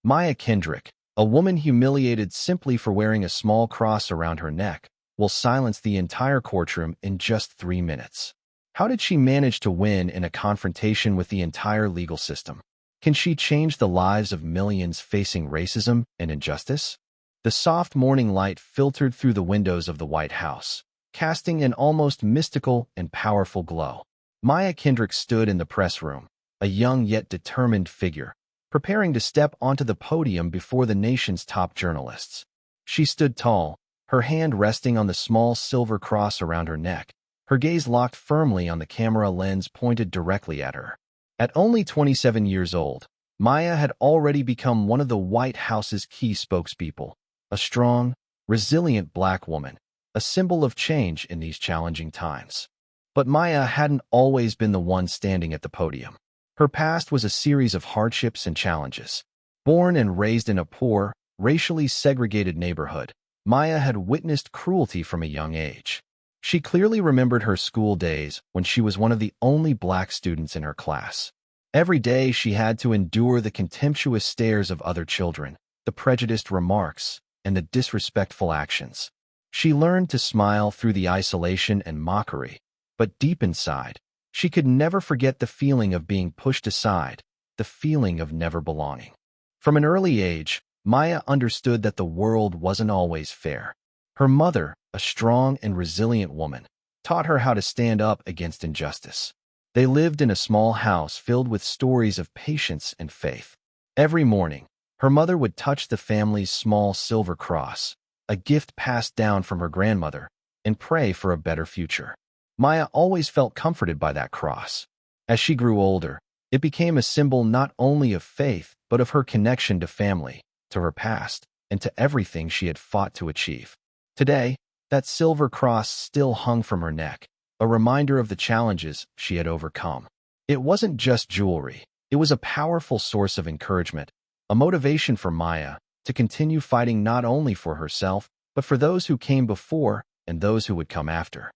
Maya Kendrick, a woman humiliated simply for wearing a small cross around her neck, will silence the entire courtroom in just 3 minutes. How did she manage to win in a confrontation with the entire legal system? Can she change the lives of millions facing racism and injustice? The soft morning light filtered through the windows of the White House, casting an almost mystical and powerful glow. Maya Kendrick stood in the press room, a young yet determined figure, preparing to step onto the podium before the nation's top journalists. She stood tall, her hand resting on the small silver cross around her neck, her gaze locked firmly on the camera lens pointed directly at her. At only 27 years old, Maya had already become one of the White House's key spokespeople, a strong, resilient black woman, a symbol of change in these challenging times. But Maya hadn't always been the one standing at the podium. Her past was a series of hardships and challenges. Born and raised in a poor, racially segregated neighborhood, Maya had witnessed cruelty from a young age. She clearly remembered her school days when she was one of the only black students in her class. Every day she had to endure the contemptuous stares of other children, the prejudiced remarks, and the disrespectful actions. She learned to smile through the isolation and mockery, but deep inside, she could never forget the feeling of being pushed aside, the feeling of never belonging. From an early age, Maya understood that the world wasn't always fair. Her mother, a strong and resilient woman, taught her how to stand up against injustice. They lived in a small house filled with stories of patience and faith. Every morning, her mother would touch the family's small silver cross, a gift passed down from her grandmother, and pray for a better future. Maya always felt comforted by that cross. As she grew older, it became a symbol not only of faith, but of her connection to family, to her past, and to everything she had fought to achieve. Today, that silver cross still hung from her neck, a reminder of the challenges she had overcome. It wasn't just jewelry. It was a powerful source of encouragement, a motivation for Maya to continue fighting not only for herself, but for those who came before and those who would come after.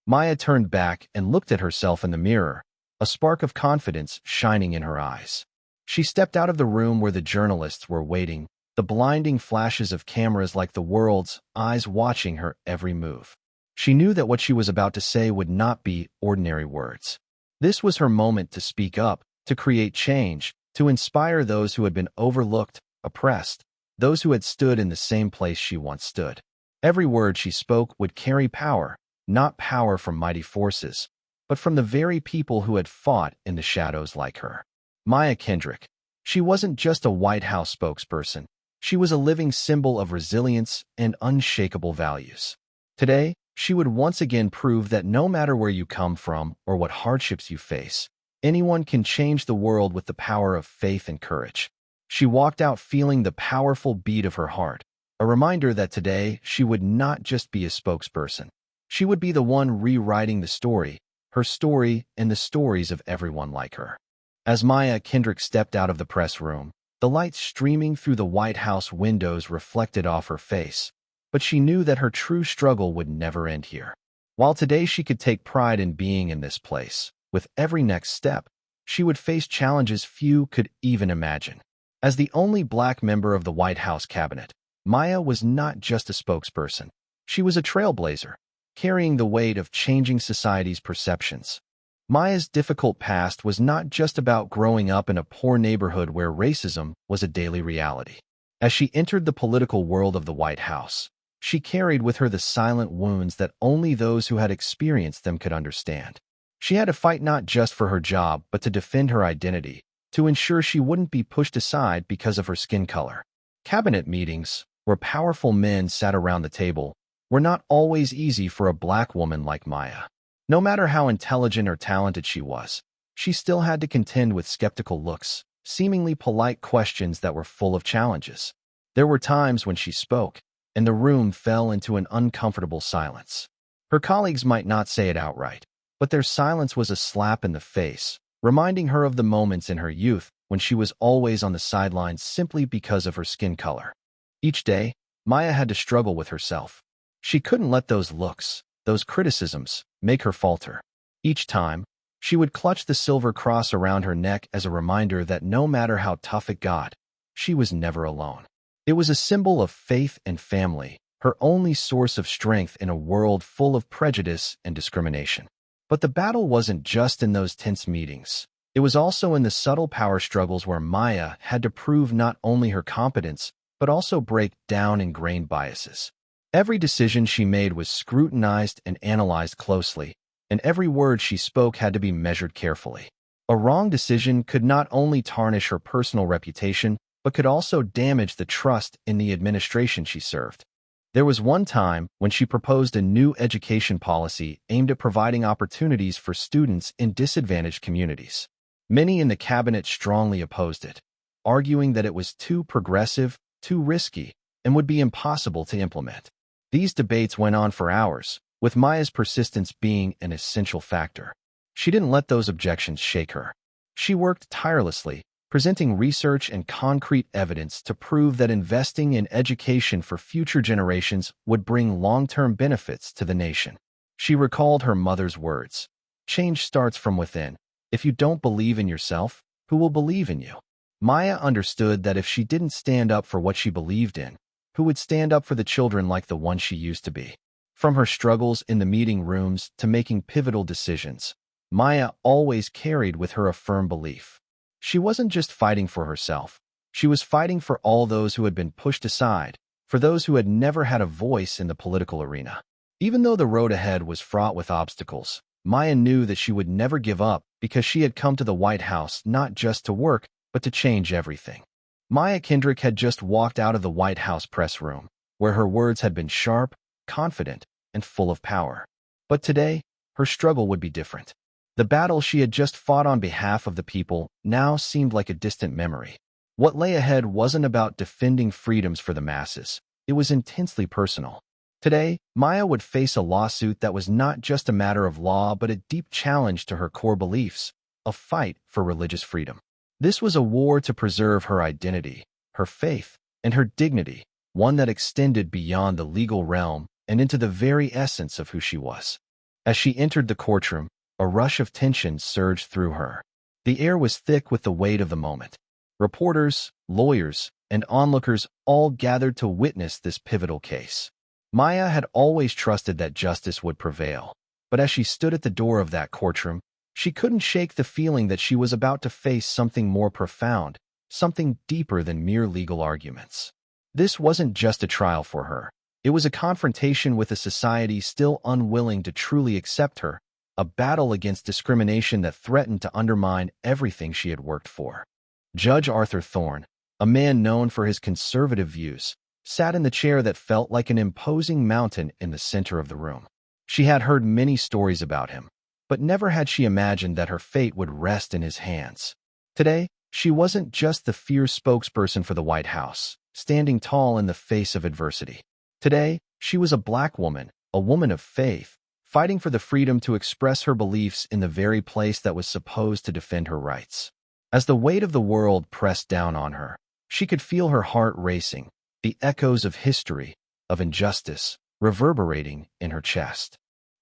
Maya turned back and looked at herself in the mirror, a spark of confidence shining in her eyes. She stepped out of the room where the journalists were waiting, the blinding flashes of cameras like the world's eyes watching her every move. She knew that what she was about to say would not be ordinary words. This was her moment to speak up, to create change, to inspire those who had been overlooked, oppressed, those who had stood in the same place she once stood. Every word she spoke would carry power, not power from mighty forces, but from the very people who had fought in the shadows like her. Maya Kendrick. She wasn't just a White House spokesperson. She was a living symbol of resilience and unshakable values. Today, she would once again prove that no matter where you come from or what hardships you face, anyone can change the world with the power of faith and courage. She walked out feeling the powerful beat of her heart, a reminder that today she would not just be a spokesperson. She would be the one rewriting the story, her story and the stories of everyone like her. As Maya Kendrick stepped out of the press room, the light streaming through the White House windows reflected off her face, but she knew that her true struggle would never end here. While today she could take pride in being in this place, with every next step, she would face challenges few could even imagine. As the only black member of the White House cabinet, Maya was not just a spokesperson. She was a trailblazer, carrying the weight of changing society's perceptions. Maya's difficult past was not just about growing up in a poor neighborhood where racism was a daily reality. As she entered the political world of the White House, she carried with her the silent wounds that only those who had experienced them could understand. She had to fight not just for her job, but to defend her identity, to ensure she wouldn't be pushed aside because of her skin color. Cabinet meetings, where powerful men sat around the table, were not always easy for a black woman like Maya. No matter how intelligent or talented she was, she still had to contend with skeptical looks, seemingly polite questions that were full of challenges. There were times when she spoke, and the room fell into an uncomfortable silence. Her colleagues might not say it outright, but their silence was a slap in the face, reminding her of the moments in her youth when she was always on the sidelines simply because of her skin color. Each day, Maya had to struggle with herself. She couldn't let those looks, those criticisms, make her falter. Each time, she would clutch the silver cross around her neck as a reminder that no matter how tough it got, she was never alone. It was a symbol of faith and family, her only source of strength in a world full of prejudice and discrimination. But the battle wasn't just in those tense meetings. It was also in the subtle power struggles where Maya had to prove not only her competence, but also break down ingrained biases. Every decision she made was scrutinized and analyzed closely, and every word she spoke had to be measured carefully. A wrong decision could not only tarnish her personal reputation, but could also damage the trust in the administration she served. There was one time when she proposed a new education policy aimed at providing opportunities for students in disadvantaged communities. Many in the cabinet strongly opposed it, arguing that it was too progressive, too risky, and would be impossible to implement. These debates went on for hours, with Maya's persistence being an essential factor. She didn't let those objections shake her. She worked tirelessly, presenting research and concrete evidence to prove that investing in education for future generations would bring long-term benefits to the nation. She recalled her mother's words, "Change starts from within. If you don't believe in yourself, who will believe in you?" Maya understood that if she didn't stand up for what she believed in, who would stand up for the children like the one she used to be? From her struggles in the meeting rooms to making pivotal decisions, Maya always carried with her a firm belief. She wasn't just fighting for herself. She was fighting for all those who had been pushed aside, for those who had never had a voice in the political arena. Even though the road ahead was fraught with obstacles, Maya knew that she would never give up because she had come to the White House not just to work, but to change everything. Maya Kendrick had just walked out of the White House press room, where her words had been sharp, confident, and full of power. But today, her struggle would be different. The battle she had just fought on behalf of the people now seemed like a distant memory. What lay ahead wasn't about defending freedoms for the masses. It was intensely personal. Today, Maya would face a lawsuit that was not just a matter of law but a deep challenge to her core beliefs, a fight for religious freedom. This was a war to preserve her identity, her faith, and her dignity, one that extended beyond the legal realm and into the very essence of who she was. As she entered the courtroom, a rush of tension surged through her. The air was thick with the weight of the moment. Reporters, lawyers, and onlookers all gathered to witness this pivotal case. Maya had always trusted that justice would prevail, but as she stood at the door of that courtroom, she couldn't shake the feeling that she was about to face something more profound, something deeper than mere legal arguments. This wasn't just a trial for her. It was a confrontation with a society still unwilling to truly accept her, a battle against discrimination that threatened to undermine everything she had worked for. Judge Arthur Thorne, a man known for his conservative views, sat in the chair that felt like an imposing mountain in the center of the room. She had heard many stories about him, but never had she imagined that her fate would rest in his hands. Today, she wasn't just the fierce spokesperson for the White House, standing tall in the face of adversity. Today, she was a Black woman, a woman of faith, fighting for the freedom to express her beliefs in the very place that was supposed to defend her rights. As the weight of the world pressed down on her, she could feel her heart racing, the echoes of history, of injustice, reverberating in her chest.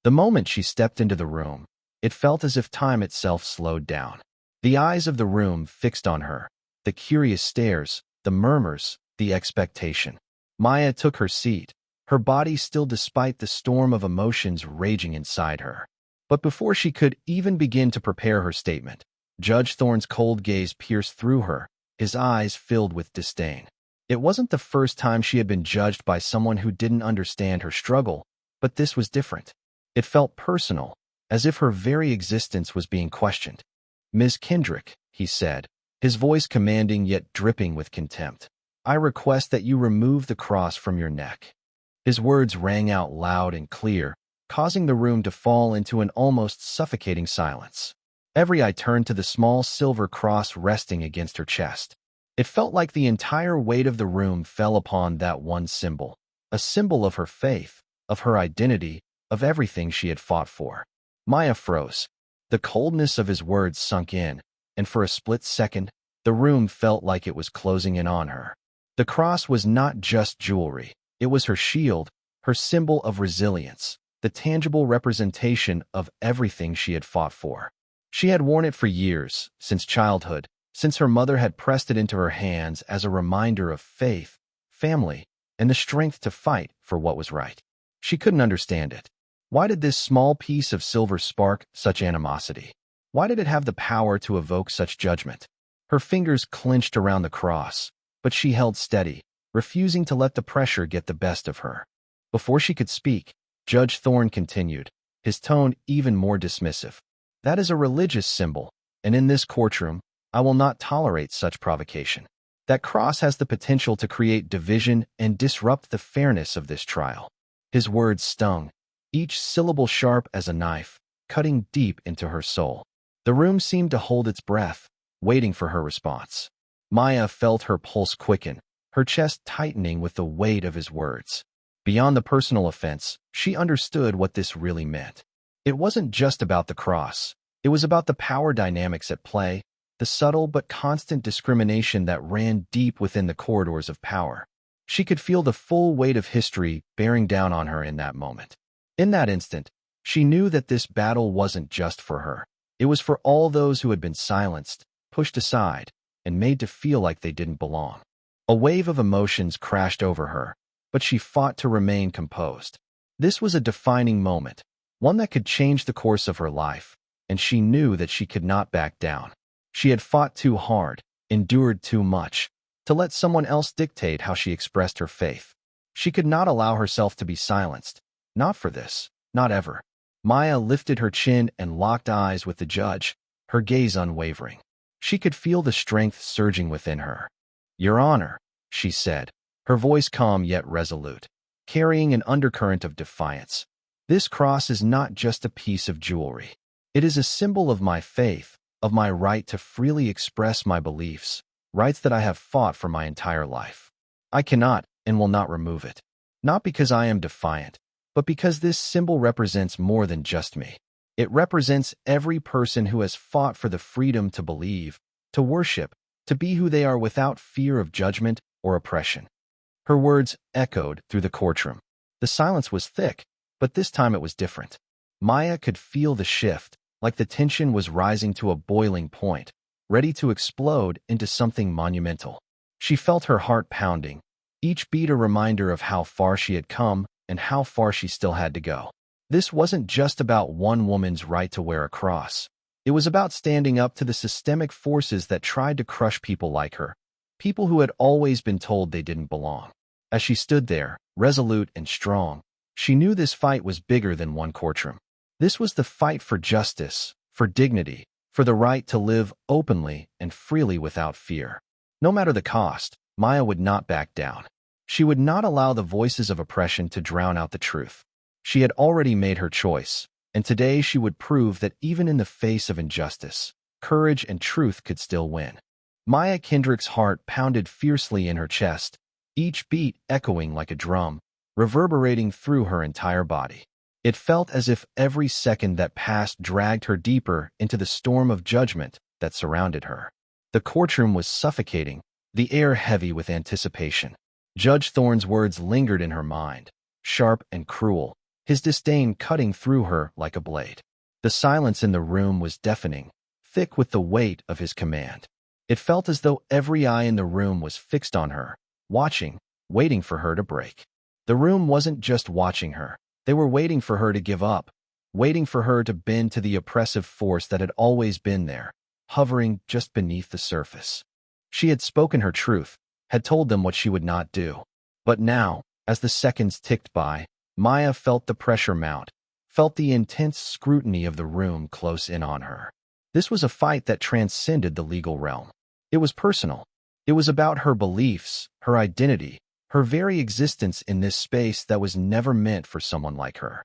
The moment she stepped into the room, it felt as if time itself slowed down. The eyes of the room fixed on her, the curious stares, the murmurs, the expectation. Maya took her seat, her body still despite the storm of emotions raging inside her. But before she could even begin to prepare her statement, Judge Thorne's cold gaze pierced through her, his eyes filled with disdain. It wasn't the first time she had been judged by someone who didn't understand her struggle, but this was different. It felt personal, as if her very existence was being questioned. "Ms. Kendrick," he said, his voice commanding yet dripping with contempt, "I request that you remove the cross from your neck." His words rang out loud and clear, causing the room to fall into an almost suffocating silence. Every eye turned to the small silver cross resting against her chest. It felt like the entire weight of the room fell upon that one symbol, a symbol of her faith, of her identity, of everything she had fought for. Maya froze. The coldness of his words sunk in, and for a split second, the room felt like it was closing in on her. The cross was not just jewelry. It was her shield, her symbol of resilience, the tangible representation of everything she had fought for. She had worn it for years, since childhood, since her mother had pressed it into her hands as a reminder of faith, family, and the strength to fight for what was right. She couldn't understand it. Why did this small piece of silver spark such animosity? Why did it have the power to evoke such judgment? Her fingers clenched around the cross, but she held steady, refusing to let the pressure get the best of her. Before she could speak, Judge Thorne continued, his tone even more dismissive. That is a religious symbol, and in this courtroom, I will not tolerate such provocation. That cross has the potential to create division and disrupt the fairness of this trial. His words stung, each syllable sharp as a knife, cutting deep into her soul. The room seemed to hold its breath, waiting for her response. Maya felt her pulse quicken, her chest tightening with the weight of his words. Beyond the personal offense, she understood what this really meant. It wasn't just about the cross. It was about the power dynamics at play, the subtle but constant discrimination that ran deep within the corridors of power. She could feel the full weight of history bearing down on her in that moment. In that instant, she knew that this battle wasn't just for her. It was for all those who had been silenced, pushed aside, and made to feel like they didn't belong. A wave of emotions crashed over her, but she fought to remain composed. This was a defining moment, one that could change the course of her life, and she knew that she could not back down. She had fought too hard, endured too much, to let someone else dictate how she expressed her faith. She could not allow herself to be silenced. Not for this, not ever. Maya lifted her chin and locked eyes with the judge, her gaze unwavering. She could feel the strength surging within her. "Your Honor," she said, her voice calm yet resolute, carrying an undercurrent of defiance. "This cross is not just a piece of jewelry. It is a symbol of my faith, of my right to freely express my beliefs, rights that I have fought for my entire life. I cannot and will not remove it. Not because I am defiant, but because this symbol represents more than just me. It represents every person who has fought for the freedom to believe, to worship, to be who they are without fear of judgment or oppression." Her words echoed through the courtroom. The silence was thick, but this time it was different. Maya could feel the shift, like the tension was rising to a boiling point, ready to explode into something monumental. She felt her heart pounding, each beat a reminder of how far she had come and how far she still had to go. This wasn't just about one woman's right to wear a cross. It was about standing up to the systemic forces that tried to crush people like her, people who had always been told they didn't belong. As she stood there, resolute and strong, she knew this fight was bigger than one courtroom. This was the fight for justice, for dignity, for the right to live openly and freely without fear. No matter the cost, Maya would not back down. She would not allow the voices of oppression to drown out the truth. She had already made her choice, and today she would prove that even in the face of injustice, courage and truth could still win. Maya Kendrick's heart pounded fiercely in her chest, each beat echoing like a drum, reverberating through her entire body. It felt as if every second that passed dragged her deeper into the storm of judgment that surrounded her. The courtroom was suffocating, the air heavy with anticipation. Judge Thorne's words lingered in her mind, sharp and cruel, his disdain cutting through her like a blade. The silence in the room was deafening, thick with the weight of his command. It felt as though every eye in the room was fixed on her, watching, waiting for her to break. The room wasn't just watching her. They were waiting for her to give up, waiting for her to bend to the oppressive force that had always been there, hovering just beneath the surface. She had spoken her truth, had told them what she would not do. But now, as the seconds ticked by, Maya felt the pressure mount, felt the intense scrutiny of the room close in on her. This was a fight that transcended the legal realm. It was personal. It was about her beliefs, her identity, her very existence in this space that was never meant for someone like her.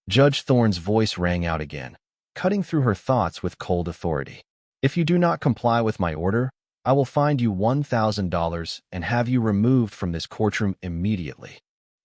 Judge Thorne's voice rang out again, cutting through her thoughts with cold authority. "If you do not comply with my order, I will fine you $1,000 and have you removed from this courtroom immediately."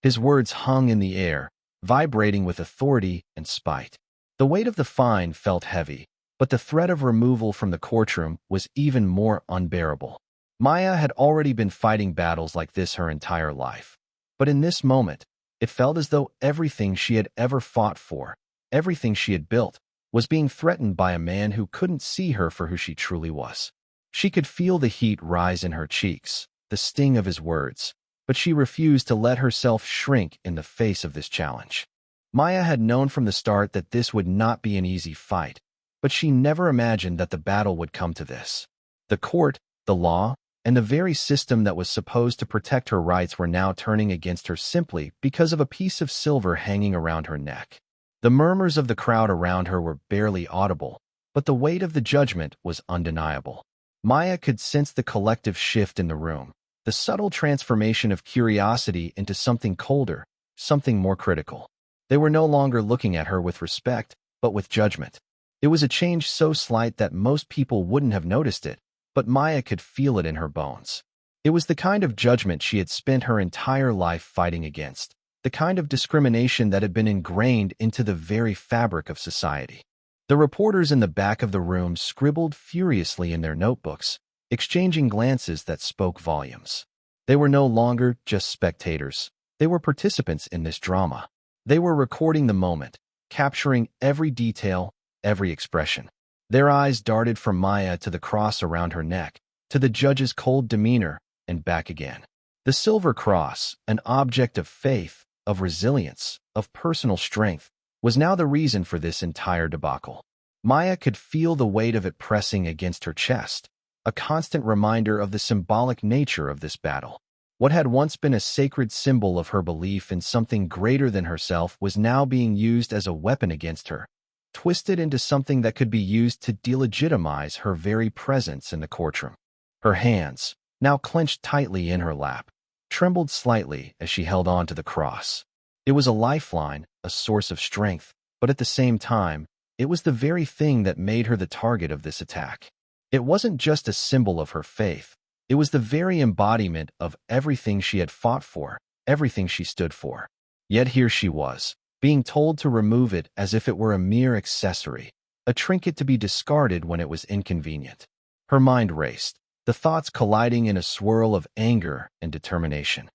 His words hung in the air, vibrating with authority and spite. The weight of the fine felt heavy, but the threat of removal from the courtroom was even more unbearable. Maya had already been fighting battles like this her entire life. But in this moment, it felt as though everything she had ever fought for, everything she had built, was being threatened by a man who couldn't see her for who she truly was. She could feel the heat rise in her cheeks, the sting of his words, but she refused to let herself shrink in the face of this challenge. Maya had known from the start that this would not be an easy fight, but she never imagined that the battle would come to this. The court, the law, and the very system that was supposed to protect her rights were now turning against her simply because of a piece of silver hanging around her neck. The murmurs of the crowd around her were barely audible, but the weight of the judgment was undeniable. Maya could sense the collective shift in the room, the subtle transformation of curiosity into something colder, something more critical. They were no longer looking at her with respect, but with judgment. It was a change so slight that most people wouldn't have noticed it, but Maya could feel it in her bones. It was the kind of judgment she had spent her entire life fighting against, the kind of discrimination that had been ingrained into the very fabric of society. The reporters in the back of the room scribbled furiously in their notebooks, exchanging glances that spoke volumes. They were no longer just spectators. They were participants in this drama. They were recording the moment, capturing every detail, every expression. Their eyes darted from Maya to the cross around her neck, to the judge's cold demeanor, and back again. The silver cross, an object of faith, of resilience, of personal strength, was now the reason for this entire debacle. Maya could feel the weight of it pressing against her chest, a constant reminder of the symbolic nature of this battle. What had once been a sacred symbol of her belief in something greater than herself was now being used as a weapon against her, twisted into something that could be used to delegitimize her very presence in the courtroom. Her hands, now clenched tightly in her lap, trembled slightly as she held on to the cross. It was a lifeline, a source of strength, but at the same time, it was the very thing that made her the target of this attack. It wasn't just a symbol of her faith. It was the very embodiment of everything she had fought for, everything she stood for. Yet here she was, being told to remove it as if it were a mere accessory, a trinket to be discarded when it was inconvenient. Her mind raced, the thoughts colliding in a swirl of anger and determination.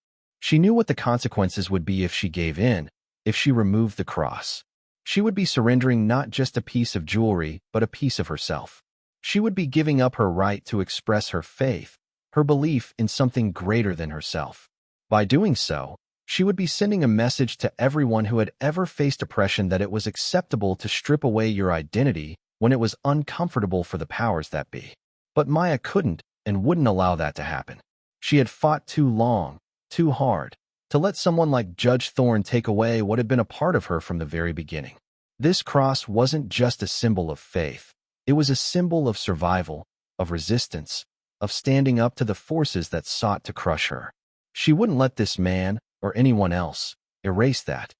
She knew what the consequences would be if she gave in, if she removed the cross. She would be surrendering not just a piece of jewelry, but a piece of herself. She would be giving up her right to express her faith, her belief in something greater than herself. By doing so, she would be sending a message to everyone who had ever faced oppression that it was acceptable to strip away your identity when it was uncomfortable for the powers that be. But Maya couldn't and wouldn't allow that to happen. She had fought too long, too hard, to let someone like Judge Thorne take away what had been a part of her from the very beginning. This cross wasn't just a symbol of faith. It was a symbol of survival, of resistance, of standing up to the forces that sought to crush her. She wouldn't let this man, or anyone else, erase that.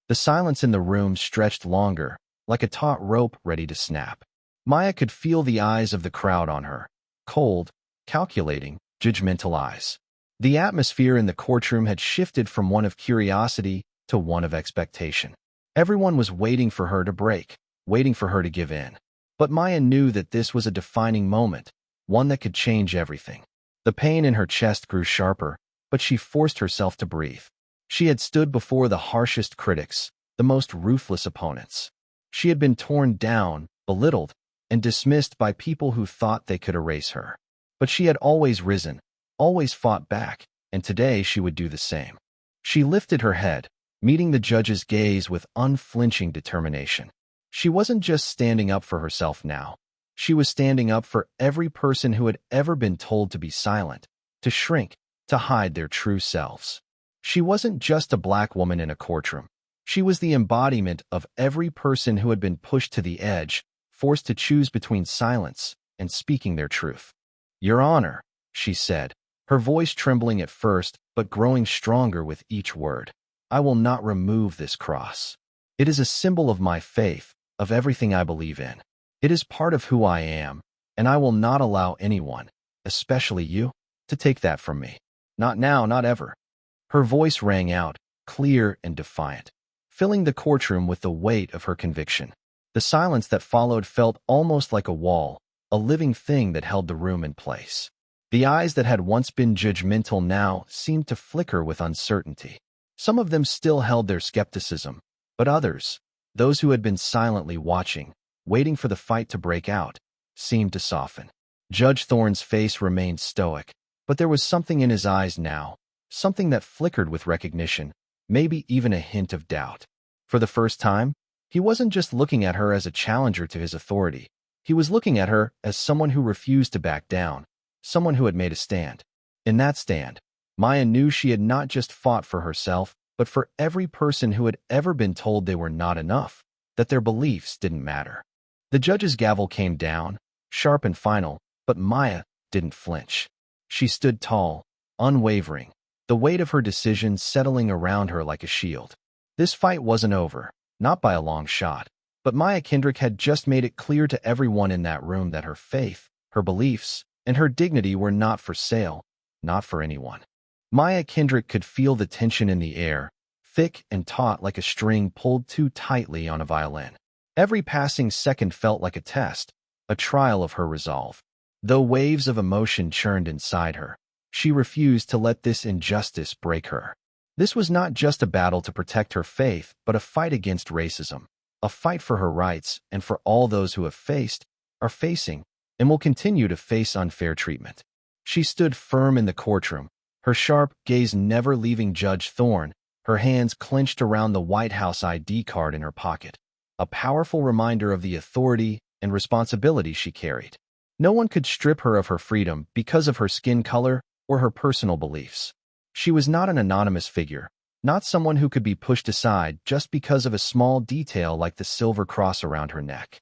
The silence in the room stretched longer, like a taut rope ready to snap. Maya could feel the eyes of the crowd on her, cold, calculating, judgmental eyes. The atmosphere in the courtroom had shifted from one of curiosity to one of expectation. Everyone was waiting for her to break, waiting for her to give in. But Maya knew that this was a defining moment, one that could change everything. The pain in her chest grew sharper, but she forced herself to breathe. She had stood before the harshest critics, the most ruthless opponents. She had been torn down, belittled, and dismissed by people who thought they could erase her. But she had always risen, always fought back, and today she would do the same. She lifted her head, meeting the judge's gaze with unflinching determination. She wasn't just standing up for herself now. She was standing up for every person who had ever been told to be silent, to shrink, to hide their true selves. She wasn't just a black woman in a courtroom. She was the embodiment of every person who had been pushed to the edge, forced to choose between silence and speaking their truth. "Your Honor," she said, her voice trembling at first but growing stronger with each word, "I will not remove this cross. It is a symbol of my faith, of everything I believe in. It is part of who I am, and I will not allow anyone, especially you, to take that from me. Not now, not ever." Her voice rang out, clear and defiant, filling the courtroom with the weight of her conviction. The silence that followed felt almost like a wall, a living thing that held the room in place. The eyes that had once been judgmental now seemed to flicker with uncertainty. Some of them still held their skepticism, but others, those who had been silently watching, waiting for the fight to break out, seemed to soften. Judge Thorne's face remained stoic, but there was something in his eyes now, something that flickered with recognition, maybe even a hint of doubt. For the first time, he wasn't just looking at her as a challenger to his authority. He was looking at her as someone who refused to back down, someone who had made a stand. In that stand, Maya knew she had not just fought for herself, but for every person who had ever been told they were not enough, that their beliefs didn't matter. The judge's gavel came down, sharp and final, but Maya didn't flinch. She stood tall, unwavering, the weight of her decision settling around her like a shield. This fight wasn't over, not by a long shot, but Maya Kendrick had just made it clear to everyone in that room that her faith, her beliefs, and her dignity were not for sale, not for anyone. Maya Kendrick could feel the tension in the air, thick and taut like a string pulled too tightly on a violin. Every passing second felt like a test, a trial of her resolve. Though waves of emotion churned inside her, she refused to let this injustice break her. This was not just a battle to protect her faith, but a fight against racism, a fight for her rights and for all those who have faced, are facing, and will continue to face unfair treatment. She stood firm in the courtroom, her sharp gaze never leaving Judge Thorne, her hands clenched around the White House ID card in her pocket, a powerful reminder of the authority and responsibility she carried. No one could strip her of her freedom because of her skin color or her personal beliefs. She was not an anonymous figure, not someone who could be pushed aside just because of a small detail like the silver cross around her neck.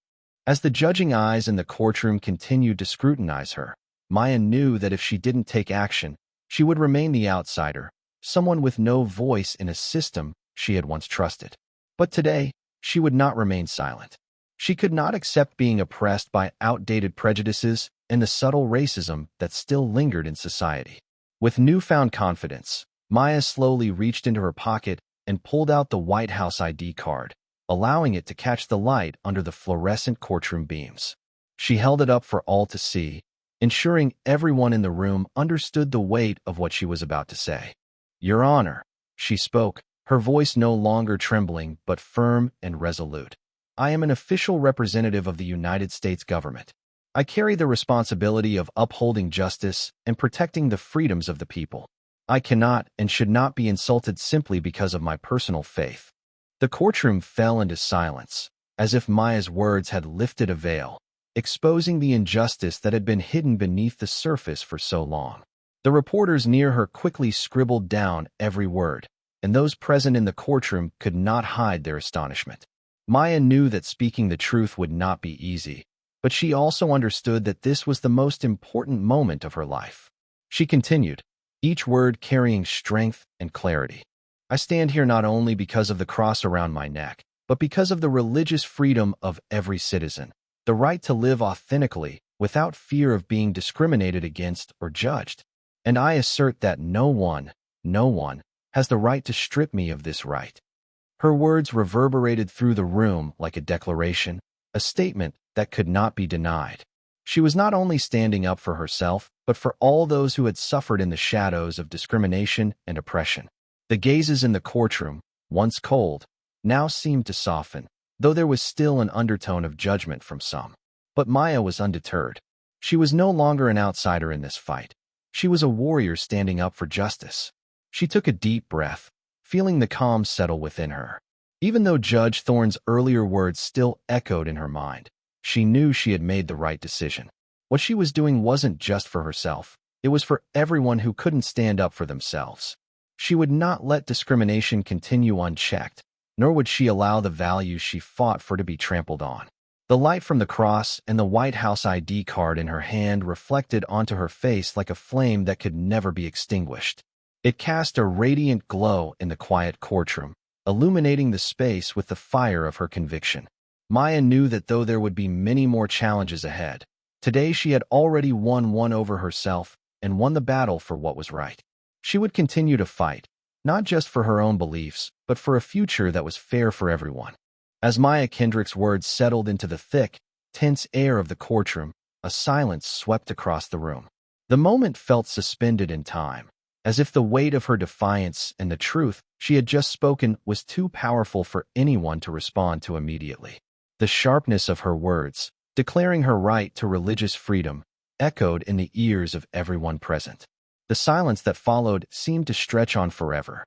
As the judging eyes in the courtroom continued to scrutinize her, Maya knew that if she didn't take action, she would remain the outsider, someone with no voice in a system she had once trusted. But today, she would not remain silent. She could not accept being oppressed by outdated prejudices and the subtle racism that still lingered in society. With newfound confidence, Maya slowly reached into her pocket and pulled out the White House ID card, allowing it to catch the light under the fluorescent courtroom beams. She held it up for all to see, ensuring everyone in the room understood the weight of what she was about to say. "Your Honor," she spoke, her voice no longer trembling but firm and resolute. "I am an official representative of the United States government. I carry the responsibility of upholding justice and protecting the freedoms of the people. I cannot and should not be insulted simply because of my personal faith." The courtroom fell into silence, as if Maya's words had lifted a veil, exposing the injustice that had been hidden beneath the surface for so long. The reporters near her quickly scribbled down every word, and those present in the courtroom could not hide their astonishment. Maya knew that speaking the truth would not be easy, but she also understood that this was the most important moment of her life. She continued, each word carrying strength and clarity. "I stand here not only because of the cross around my neck, but because of the religious freedom of every citizen, the right to live authentically without fear of being discriminated against or judged. And I assert that no one has the right to strip me of this right." Her words reverberated through the room like a declaration, a statement that could not be denied. She was not only standing up for herself, but for all those who had suffered in the shadows of discrimination and oppression. The gazes in the courtroom, once cold, now seemed to soften, though there was still an undertone of judgment from some. But Maya was undeterred. She was no longer an outsider in this fight. She was a warrior standing up for justice. She took a deep breath, feeling the calm settle within her. Even though Judge Thorne's earlier words still echoed in her mind, she knew she had made the right decision. What she was doing wasn't just for herself. It was for everyone who couldn't stand up for themselves. She would not let discrimination continue unchecked, nor would she allow the values she fought for to be trampled on. The light from the cross and the White House ID card in her hand reflected onto her face like a flame that could never be extinguished. It cast a radiant glow in the quiet courtroom, illuminating the space with the fire of her conviction. Maya knew that though there would be many more challenges ahead, today she had already won one over herself and won the battle for what was right. She would continue to fight, not just for her own beliefs, but for a future that was fair for everyone. As Maya Kendrick's words settled into the thick, tense air of the courtroom, a silence swept across the room. The moment felt suspended in time, as if the weight of her defiance and the truth she had just spoken was too powerful for anyone to respond to immediately. The sharpness of her words, declaring her right to religious freedom, echoed in the ears of everyone present. The silence that followed seemed to stretch on forever.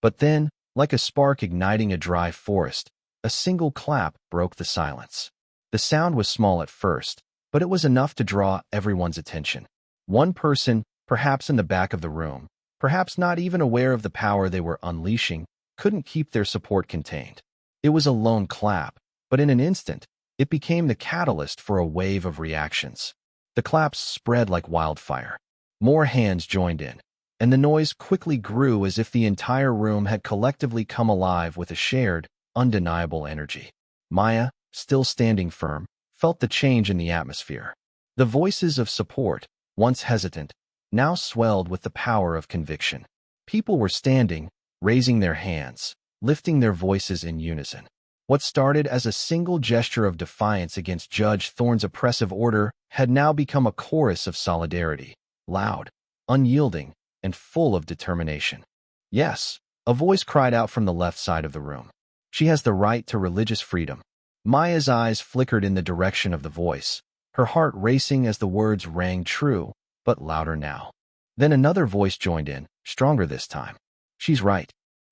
But then, like a spark igniting a dry forest, a single clap broke the silence. The sound was small at first, but it was enough to draw everyone's attention. One person, perhaps in the back of the room, perhaps not even aware of the power they were unleashing, couldn't keep their support contained. It was a lone clap, but in an instant, it became the catalyst for a wave of reactions. The claps spread like wildfire. More hands joined in, and the noise quickly grew as if the entire room had collectively come alive with a shared, undeniable energy. Maya, still standing firm, felt the change in the atmosphere. The voices of support, once hesitant, now swelled with the power of conviction. People were standing, raising their hands, lifting their voices in unison. What started as a single gesture of defiance against Judge Thorne's oppressive order had now become a chorus of solidarity, loud, unyielding, and full of determination. Yes, a voice cried out from the left side of the room. She has the right to religious freedom. Maya's eyes flickered in the direction of the voice, her heart racing as the words rang true, but louder now. Then another voice joined in, stronger this time. She's right.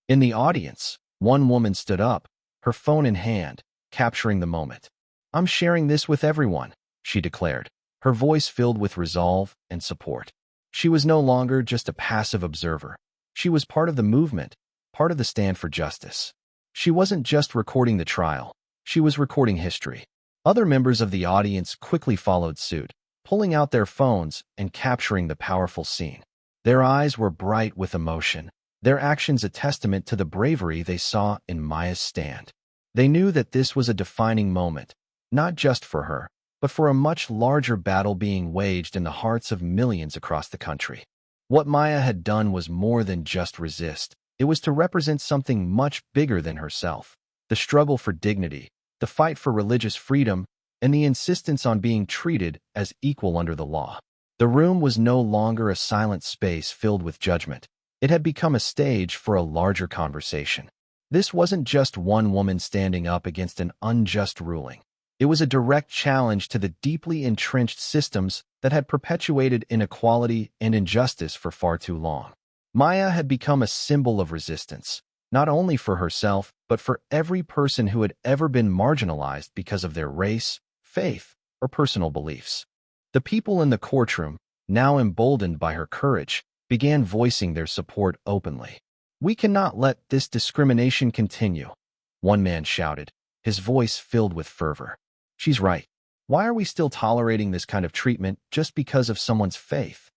In the audience, one woman stood up, her phone in hand, capturing the moment. I'm sharing this with everyone, she declared, her voice filled with resolve and support. She was no longer just a passive observer. She was part of the movement, part of the stand for justice. She wasn't just recording the trial, she was recording history. Other members of the audience quickly followed suit, pulling out their phones and capturing the powerful scene. Their eyes were bright with emotion, their actions a testament to the bravery they saw in Maya's stand. They knew that this was a defining moment, not just for her, but for a much larger battle being waged in the hearts of millions across the country. What Maya had done was more than just resist. It was to represent something much bigger than herself. The struggle for dignity, the fight for religious freedom, and the insistence on being treated as equal under the law. The room was no longer a silent space filled with judgment. It had become a stage for a larger conversation. This wasn't just one woman standing up against an unjust ruling. It was a direct challenge to the deeply entrenched systems that had perpetuated inequality and injustice for far too long. Maya had become a symbol of resistance, not only for herself, but for every person who had ever been marginalized because of their race, faith, or personal beliefs. The people in the courtroom, now emboldened by her courage, began voicing their support openly. "We cannot let this discrimination continue," one man shouted, his voice filled with fervor. "She's right. Why are we still tolerating this kind of treatment just because of someone's faith?"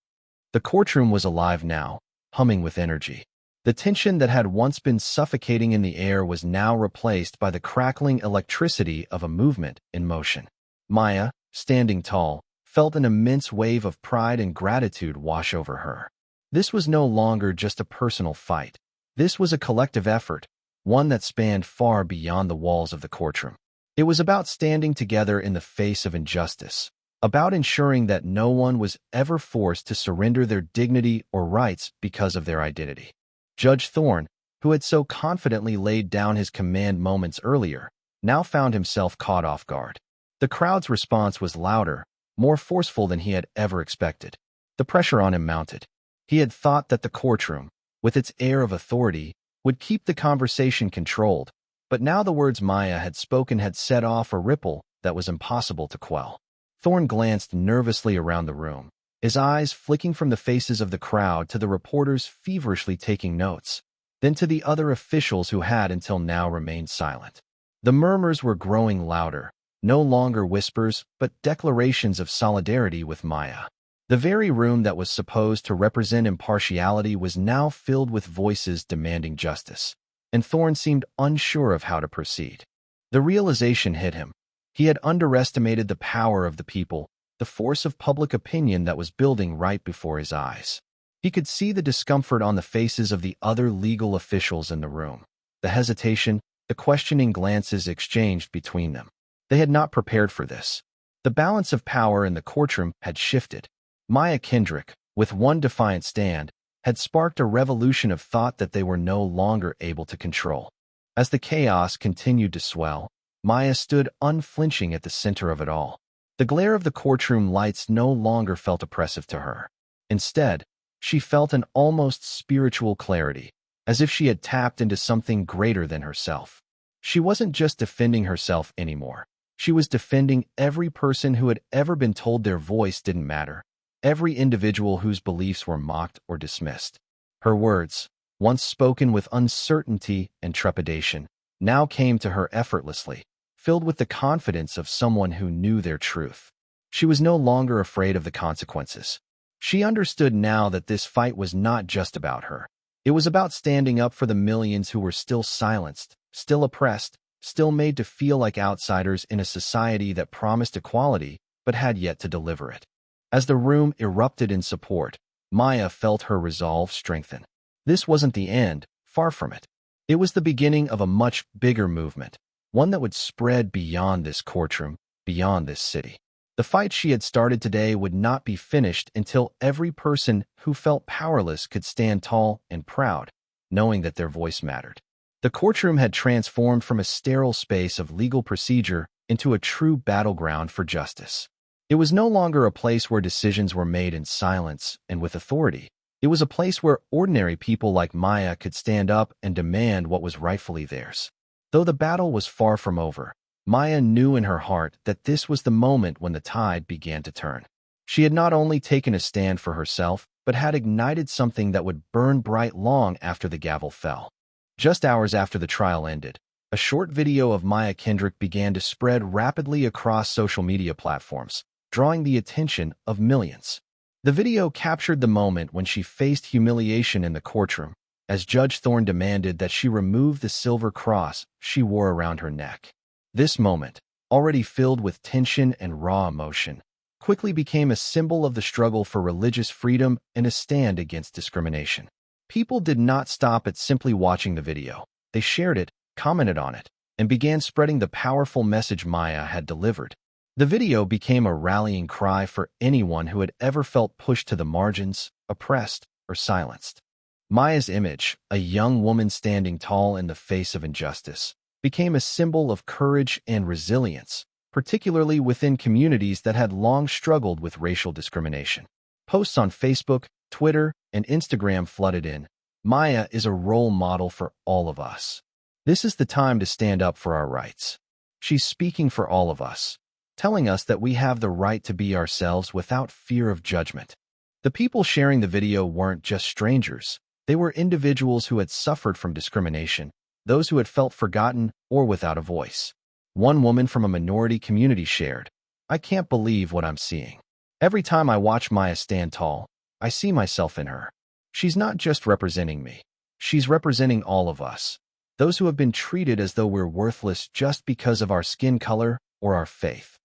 The courtroom was alive now, humming with energy. The tension that had once been suffocating in the air was now replaced by the crackling electricity of a movement in motion. Maya, standing tall, felt an immense wave of pride and gratitude wash over her. This was no longer just a personal fight. This was a collective effort, one that spanned far beyond the walls of the courtroom. It was about standing together in the face of injustice, about ensuring that no one was ever forced to surrender their dignity or rights because of their identity. Judge Thorne, who had so confidently laid down his command moments earlier, now found himself caught off guard. The crowd's response was louder, more forceful than he had ever expected. The pressure on him mounted. He had thought that the courtroom, with its air of authority, would keep the conversation controlled, but now the words Maya had spoken had set off a ripple that was impossible to quell. Thorne glanced nervously around the room, his eyes flicking from the faces of the crowd to the reporters feverishly taking notes, then to the other officials who had until now remained silent. The murmurs were growing louder, no longer whispers, but declarations of solidarity with Maya. The very room that was supposed to represent impartiality was now filled with voices demanding justice, and Thorne seemed unsure of how to proceed. The realization hit him. He had underestimated the power of the people, the force of public opinion that was building right before his eyes. He could see the discomfort on the faces of the other legal officials in the room, the hesitation, the questioning glances exchanged between them. They had not prepared for this. The balance of power in the courtroom had shifted. Maya Kendrick, with one defiant stand, had sparked a revolution of thought that they were no longer able to control. As the chaos continued to swell, Maya stood unflinching at the center of it all. The glare of the courtroom lights no longer felt oppressive to her. Instead, she felt an almost spiritual clarity, as if she had tapped into something greater than herself. She wasn't just defending herself anymore. She was defending every person who had ever been told their voice didn't matter, every individual whose beliefs were mocked or dismissed. Her words, once spoken with uncertainty and trepidation, now came to her effortlessly, filled with the confidence of someone who knew their truth. She was no longer afraid of the consequences. She understood now that this fight was not just about her. It was about standing up for the millions who were still silenced, still oppressed, still made to feel like outsiders in a society that promised equality but had yet to deliver it. As the room erupted in support, Maya felt her resolve strengthen. This wasn't the end, far from it. It was the beginning of a much bigger movement, one that would spread beyond this courtroom, beyond this city. The fight she had started today would not be finished until every person who felt powerless could stand tall and proud, knowing that their voice mattered. The courtroom had transformed from a sterile space of legal procedure into a true battleground for justice. It was no longer a place where decisions were made in silence and with authority. It was a place where ordinary people like Maya could stand up and demand what was rightfully theirs. Though the battle was far from over, Maya knew in her heart that this was the moment when the tide began to turn. She had not only taken a stand for herself, but had ignited something that would burn bright long after the gavel fell. Just hours after the trial ended, a short video of Maya Kendrick began to spread rapidly across social media platforms, drawing the attention of millions. The video captured the moment when she faced humiliation in the courtroom, as Judge Thorne demanded that she remove the silver cross she wore around her neck. This moment, already filled with tension and raw emotion, quickly became a symbol of the struggle for religious freedom and a stand against discrimination. People did not stop at simply watching the video. They shared it, commented on it, and began spreading the powerful message Maya had delivered. The video became a rallying cry for anyone who had ever felt pushed to the margins, oppressed, or silenced. Maya's image, a young woman standing tall in the face of injustice, became a symbol of courage and resilience, particularly within communities that had long struggled with racial discrimination. Posts on Facebook, Twitter, and Instagram flooded in. Maya is a role model for all of us. This is the time to stand up for our rights. She's speaking for all of us, telling us that we have the right to be ourselves without fear of judgment. The people sharing the video weren't just strangers. They were individuals who had suffered from discrimination, those who had felt forgotten or without a voice. One woman from a minority community shared, "I can't believe what I'm seeing. Every time I watch Maya stand tall, I see myself in her. She's not just representing me. She's representing all of us, those who have been treated as though we're worthless just because of our skin color or our faith."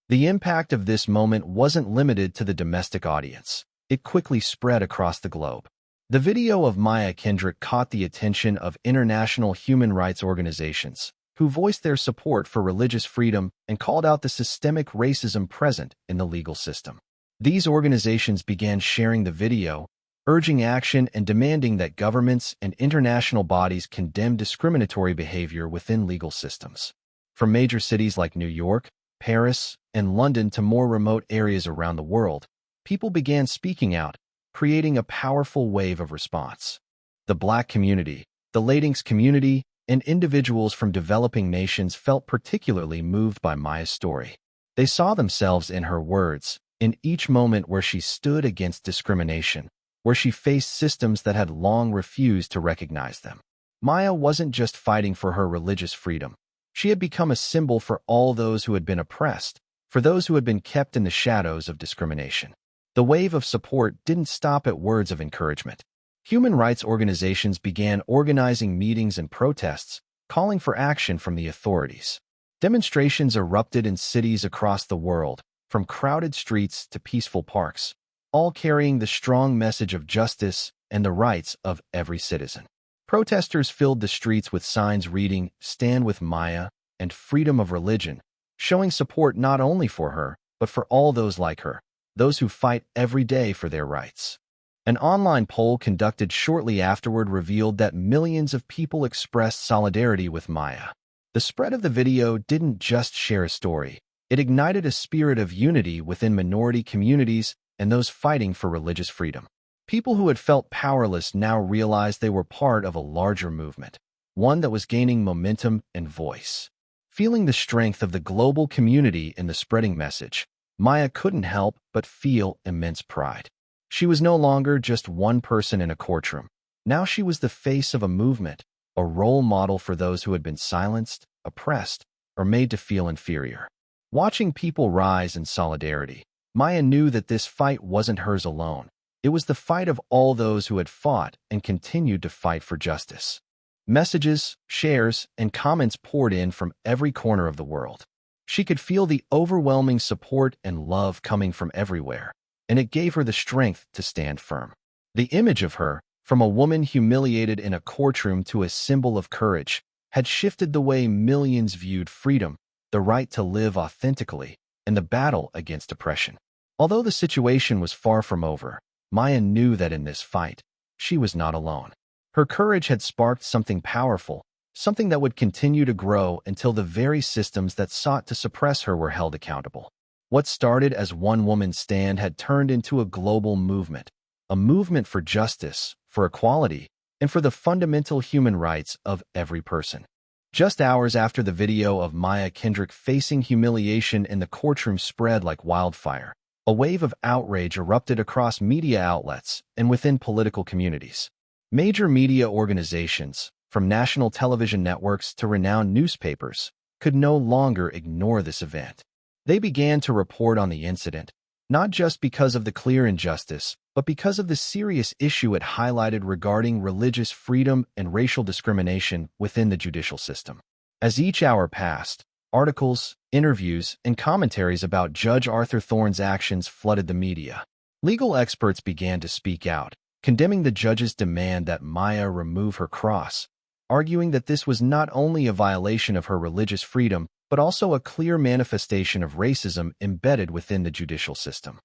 The impact of this moment wasn't limited to the domestic audience. It quickly spread across the globe. The video of Maya Kendrick caught the attention of international human rights organizations, who voiced their support for religious freedom and called out the systemic racism present in the legal system. These organizations began sharing the video, urging action and demanding that governments and international bodies condemn discriminatory behavior within legal systems. From major cities like New York, Paris, and London to more remote areas around the world, people began speaking out, creating a powerful wave of response. The Black community, the Latinx community, and individuals from developing nations felt particularly moved by Maya's story. They saw themselves in her words, in each moment where she stood against discrimination, where she faced systems that had long refused to recognize them. Maya wasn't just fighting for her religious freedom. She had become a symbol for all those who had been oppressed, for those who had been kept in the shadows of discrimination. The wave of support didn't stop at words of encouragement. Human rights organizations began organizing meetings and protests, calling for action from the authorities. Demonstrations erupted in cities across the world, from crowded streets to peaceful parks, all carrying the strong message of justice and the rights of every citizen. Protesters filled the streets with signs reading, "Stand with Maya," and "Freedom of Religion," showing support not only for her, but for all those like her, those who fight every day for their rights. An online poll conducted shortly afterward revealed that millions of people expressed solidarity with Maya. The spread of the video didn't just share a story. It ignited a spirit of unity within minority communities and those fighting for religious freedom. People who had felt powerless now realized they were part of a larger movement, one that was gaining momentum and voice. Feeling the strength of the global community in the spreading message, Maya couldn't help but feel immense pride. She was no longer just one person in a courtroom. Now she was the face of a movement, a role model for those who had been silenced, oppressed, or made to feel inferior. Watching people rise in solidarity, Maya knew that this fight wasn't hers alone. It was the fight of all those who had fought and continued to fight for justice. Messages, shares, and comments poured in from every corner of the world. She could feel the overwhelming support and love coming from everywhere, and it gave her the strength to stand firm. The image of her, from a woman humiliated in a courtroom to a symbol of courage, had shifted the way millions viewed freedom, the right to live authentically, and the battle against oppression. Although the situation was far from over, Maya knew that in this fight, she was not alone. Her courage had sparked something powerful, something that would continue to grow until the very systems that sought to suppress her were held accountable. What started as one woman's stand had turned into a global movement, a movement for justice, for equality, and for the fundamental human rights of every person. Just hours after the video of Maya Kendrick facing humiliation in the courtroom spread like wildfire, a wave of outrage erupted across media outlets and within political communities. Major media organizations, from national television networks to renowned newspapers, could no longer ignore this event. They began to report on the incident, not just because of the clear injustice, but because of the serious issue it highlighted regarding religious freedom and racial discrimination within the judicial system. As each hour passed, articles, interviews, and commentaries about Judge Arthur Thorne's actions flooded the media. Legal experts began to speak out, condemning the judge's demand that Maya remove her cross, arguing that this was not only a violation of her religious freedom, but also a clear manifestation of racism embedded within the judicial system.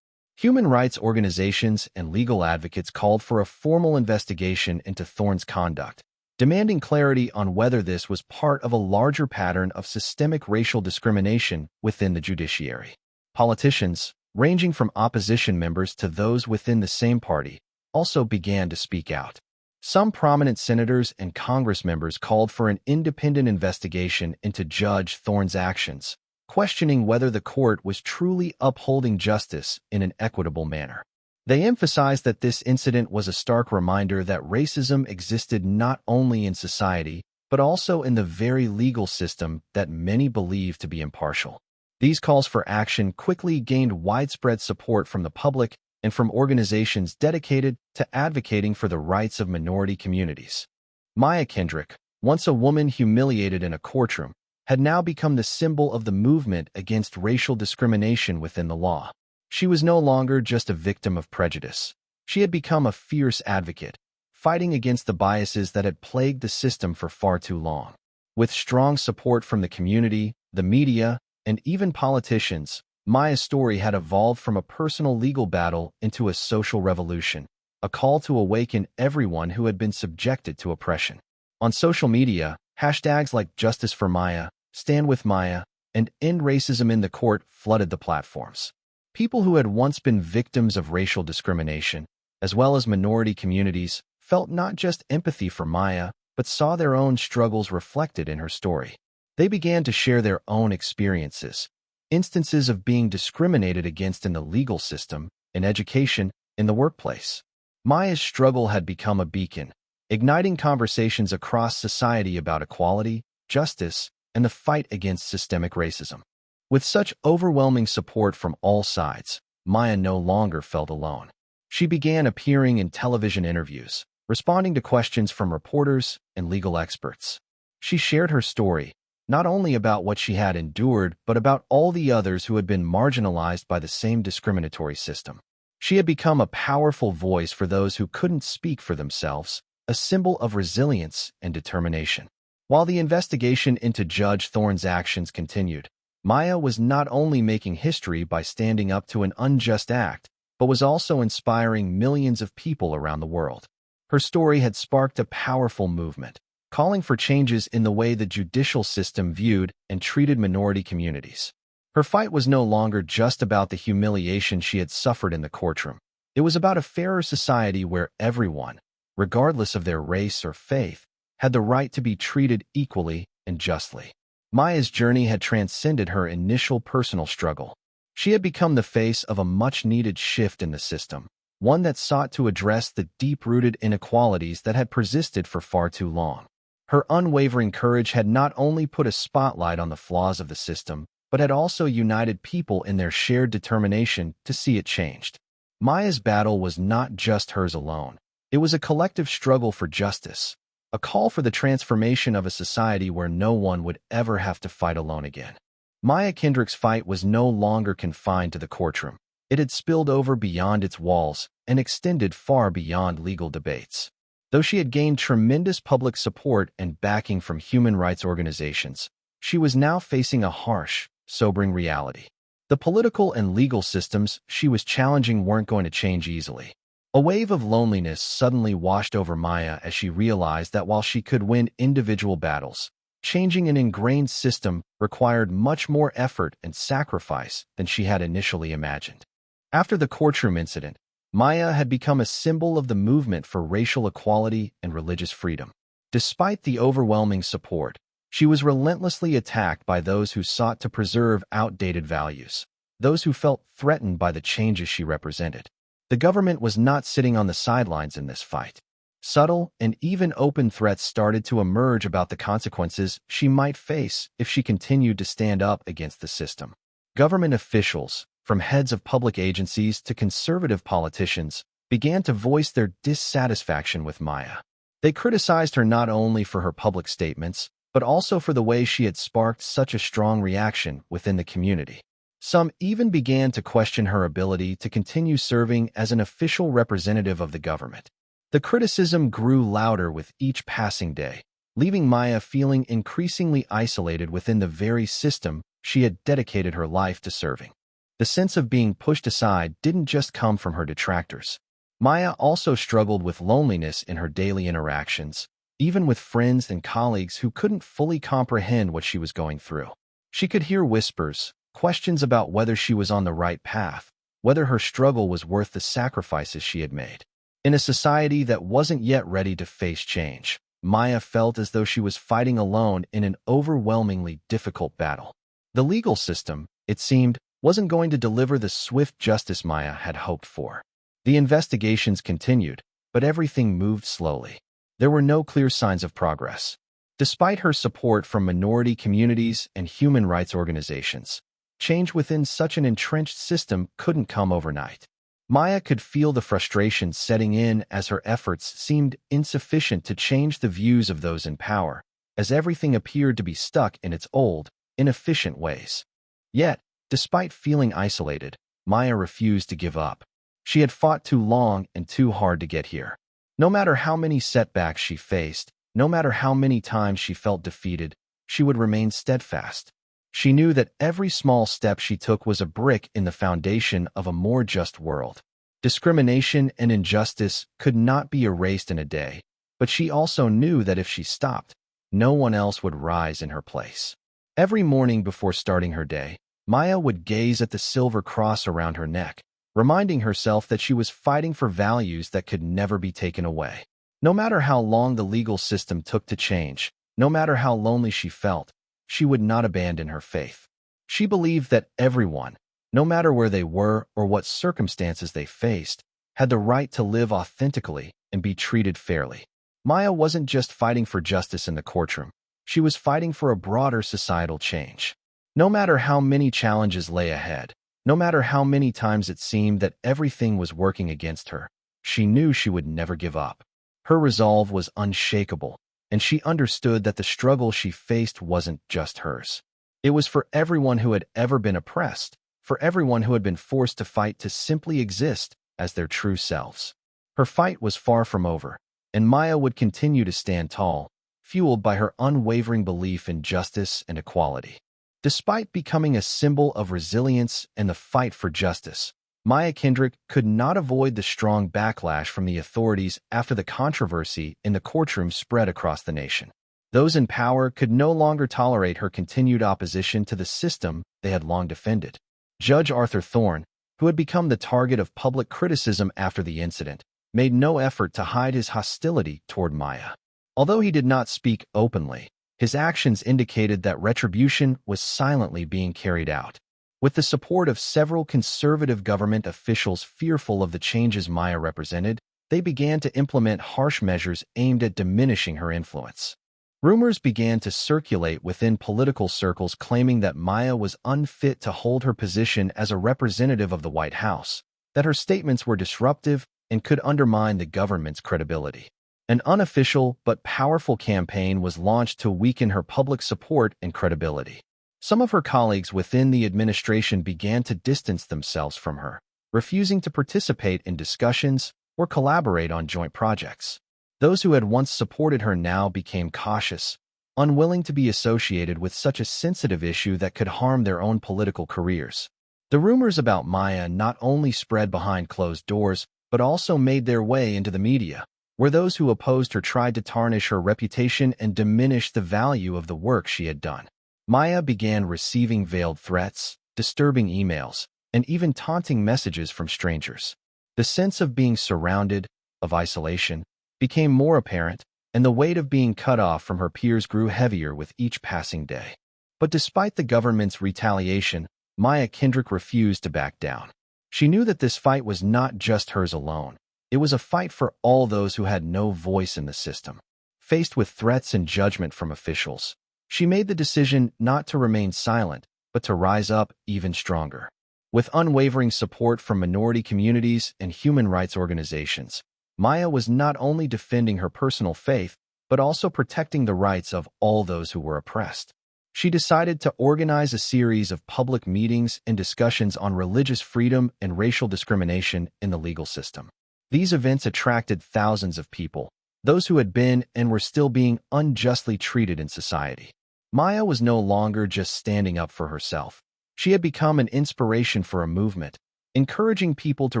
Human rights organizations and legal advocates called for a formal investigation into Thorne's conduct, demanding clarity on whether this was part of a larger pattern of systemic racial discrimination within the judiciary. Politicians, ranging from opposition members to those within the same party, also began to speak out. Some prominent senators and Congress members called for an independent investigation into Judge Thorne's actions, questioning whether the court was truly upholding justice in an equitable manner. They emphasized that this incident was a stark reminder that racism existed not only in society, but also in the very legal system that many believe to be impartial. These calls for action quickly gained widespread support from the public and from organizations dedicated to advocating for the rights of minority communities. Maya Kendrick, once a woman humiliated in a courtroom, had now become the symbol of the movement against racial discrimination within the law. She was no longer just a victim of prejudice. She had become a fierce advocate, fighting against the biases that had plagued the system for far too long. With strong support from the community, the media, and even politicians, Maya's story had evolved from a personal legal battle into a social revolution, a call to awaken everyone who had been subjected to oppression. On social media, hashtags like Justice for Maya, Stand with Maya, and End Racism in the Court flooded the platforms. People who had once been victims of racial discrimination, as well as minority communities, felt not just empathy for Maya, but saw their own struggles reflected in her story. They began to share their own experiences, instances of being discriminated against in the legal system, in education, in the workplace. Maya's struggle had become a beacon, igniting conversations across society about equality, justice, and the fight against systemic racism. With such overwhelming support from all sides, Maya no longer felt alone. She began appearing in television interviews, responding to questions from reporters and legal experts. She shared her story, not only about what she had endured, but about all the others who had been marginalized by the same discriminatory system. She had become a powerful voice for those who couldn't speak for themselves, a symbol of resilience and determination. While the investigation into Judge Thorne's actions continued, Maya was not only making history by standing up to an unjust act, but was also inspiring millions of people around the world. Her story had sparked a powerful movement, calling for changes in the way the judicial system viewed and treated minority communities. Her fight was no longer just about the humiliation she had suffered in the courtroom. It was about a fairer society where everyone, regardless of their race or faith, had the right to be treated equally and justly. Maya's journey had transcended her initial personal struggle. She had become the face of a much-needed shift in the system, one that sought to address the deep-rooted inequalities that had persisted for far too long. Her unwavering courage had not only put a spotlight on the flaws of the system, but had also united people in their shared determination to see it changed. Maya's battle was not just hers alone. It was a collective struggle for justice, a call for the transformation of a society where no one would ever have to fight alone again. Maya Kendrick's fight was no longer confined to the courtroom. It had spilled over beyond its walls and extended far beyond legal debates. Though she had gained tremendous public support and backing from human rights organizations, she was now facing a harsh, sobering reality. The political and legal systems she was challenging weren't going to change easily. A wave of loneliness suddenly washed over Maya as she realized that while she could win individual battles, changing an ingrained system required much more effort and sacrifice than she had initially imagined. After the courtroom incident, Maya had become a symbol of the movement for racial equality and religious freedom. Despite the overwhelming support, she was relentlessly attacked by those who sought to preserve outdated values, those who felt threatened by the changes she represented. The government was not sitting on the sidelines in this fight. Subtle and even open threats started to emerge about the consequences she might face if she continued to stand up against the system. Government officials, from heads of public agencies to conservative politicians, began to voice their dissatisfaction with Maya. They criticized her not only for her public statements, but also for the way she had sparked such a strong reaction within the community. Some even began to question her ability to continue serving as an official representative of the government. The criticism grew louder with each passing day, leaving Maya feeling increasingly isolated within the very system she had dedicated her life to serving. The sense of being pushed aside didn't just come from her detractors. Maya also struggled with loneliness in her daily interactions, even with friends and colleagues who couldn't fully comprehend what she was going through. She could hear whispers, questions about whether she was on the right path, whether her struggle was worth the sacrifices she had made. In a society that wasn't yet ready to face change, Maya felt as though she was fighting alone in an overwhelmingly difficult battle. The legal system, it seemed, wasn't going to deliver the swift justice Maya had hoped for. The investigations continued, but everything moved slowly. There were no clear signs of progress. Despite her support from minority communities and human rights organizations, change within such an entrenched system couldn't come overnight. Maya could feel the frustration setting in as her efforts seemed insufficient to change the views of those in power, as everything appeared to be stuck in its old, inefficient ways. Yet, despite feeling isolated, Maya refused to give up. She had fought too long and too hard to get here. No matter how many setbacks she faced, no matter how many times she felt defeated, she would remain steadfast. She knew that every small step she took was a brick in the foundation of a more just world. Discrimination and injustice could not be erased in a day, but she also knew that if she stopped, no one else would rise in her place. Every morning before starting her day, Maya would gaze at the silver cross around her neck, reminding herself that she was fighting for values that could never be taken away. No matter how long the legal system took to change, no matter how lonely she felt, she would not abandon her faith. She believed that everyone, no matter where they were or what circumstances they faced, had the right to live authentically and be treated fairly. Maya wasn't just fighting for justice in the courtroom. She was fighting for a broader societal change. No matter how many challenges lay ahead, no matter how many times it seemed that everything was working against her, she knew she would never give up. Her resolve was unshakable, and she understood that the struggle she faced wasn't just hers. It was for everyone who had ever been oppressed, for everyone who had been forced to fight to simply exist as their true selves. Her fight was far from over, and Maya would continue to stand tall, fueled by her unwavering belief in justice and equality. Despite becoming a symbol of resilience and the fight for justice, Maya Kendrick could not avoid the strong backlash from the authorities after the controversy in the courtroom spread across the nation. Those in power could no longer tolerate her continued opposition to the system they had long defended. Judge Arthur Thorne, who had become the target of public criticism after the incident, made no effort to hide his hostility toward Maya. Although he did not speak openly, his actions indicated that retribution was silently being carried out. With the support of several conservative government officials fearful of the changes Maya represented, they began to implement harsh measures aimed at diminishing her influence. Rumors began to circulate within political circles claiming that Maya was unfit to hold her position as a representative of the White House, that her statements were disruptive and could undermine the government's credibility. An unofficial but powerful campaign was launched to weaken her public support and credibility. Some of her colleagues within the administration began to distance themselves from her, refusing to participate in discussions or collaborate on joint projects. Those who had once supported her now became cautious, unwilling to be associated with such a sensitive issue that could harm their own political careers. The rumors about Maya not only spread behind closed doors, but also made their way into the media, where those who opposed her tried to tarnish her reputation and diminish the value of the work she had done. Maya began receiving veiled threats, disturbing emails, and even taunting messages from strangers. The sense of being surrounded, of isolation, became more apparent, and the weight of being cut off from her peers grew heavier with each passing day. But despite the government's retaliation, Maya Kendrick refused to back down. She knew that this fight was not just hers alone. It was a fight for all those who had no voice in the system. Faced with threats and judgment from officials, she made the decision not to remain silent, but to rise up even stronger. With unwavering support from minority communities and human rights organizations, Maya was not only defending her personal faith, but also protecting the rights of all those who were oppressed. She decided to organize a series of public meetings and discussions on religious freedom and racial discrimination in the legal system. These events attracted thousands of people, those who had been and were still being unjustly treated in society. Maya was no longer just standing up for herself. She had become an inspiration for a movement, encouraging people to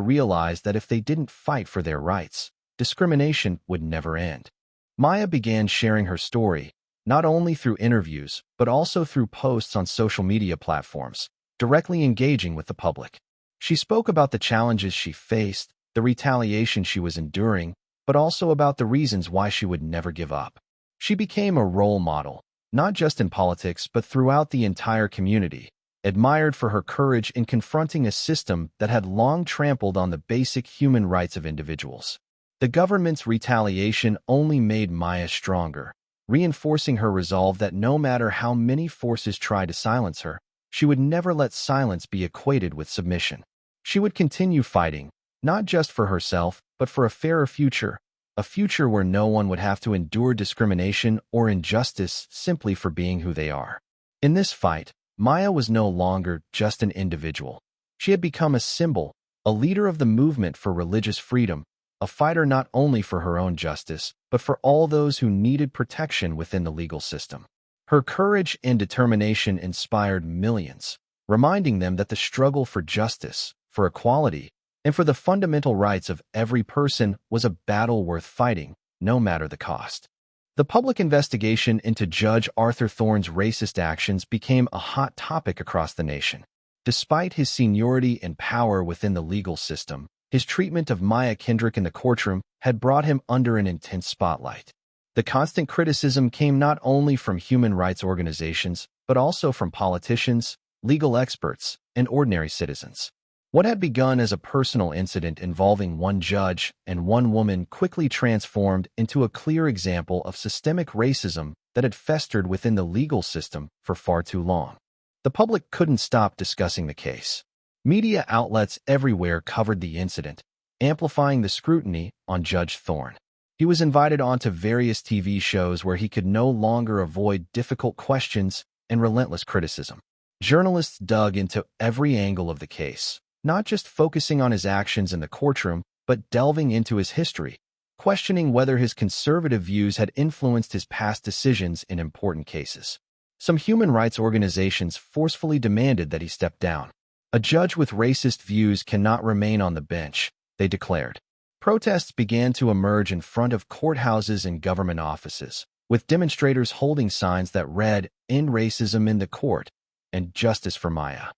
realize that if they didn't fight for their rights, discrimination would never end. Maya began sharing her story, not only through interviews, but also through posts on social media platforms, directly engaging with the public. She spoke about the challenges she faced, the retaliation she was enduring, but also about the reasons why she would never give up. She became a role model, not just in politics but throughout the entire community, admired for her courage in confronting a system that had long trampled on the basic human rights of individuals. The government's retaliation only made Maya stronger, reinforcing her resolve that no matter how many forces tried to silence her, she would never let silence be equated with submission. She would continue fighting, not just for herself, but for a fairer future, a future where no one would have to endure discrimination or injustice simply for being who they are. In this fight, Maya was no longer just an individual. She had become a symbol, a leader of the movement for religious freedom, a fighter not only for her own justice, but for all those who needed protection within the legal system. Her courage and determination inspired millions, reminding them that the struggle for justice, for equality, and for the fundamental rights of every person was a battle worth fighting, no matter the cost. The public investigation into Judge Arthur Thorne's racist actions became a hot topic across the nation. Despite his seniority and power within the legal system, his treatment of Maya Kendrick in the courtroom had brought him under an intense spotlight. The constant criticism came not only from human rights organizations, but also from politicians, legal experts, and ordinary citizens. What had begun as a personal incident involving one judge and one woman quickly transformed into a clear example of systemic racism that had festered within the legal system for far too long. The public couldn't stop discussing the case. Media outlets everywhere covered the incident, amplifying the scrutiny on Judge Thorne. He was invited onto various TV shows where he could no longer avoid difficult questions and relentless criticism. Journalists dug into every angle of the case, not just focusing on his actions in the courtroom, but delving into his history, questioning whether his conservative views had influenced his past decisions in important cases. Some human rights organizations forcefully demanded that he step down. A judge with racist views cannot remain on the bench, they declared. Protests began to emerge in front of courthouses and government offices, with demonstrators holding signs that read, "End racism in the court," and "Justice for Maya."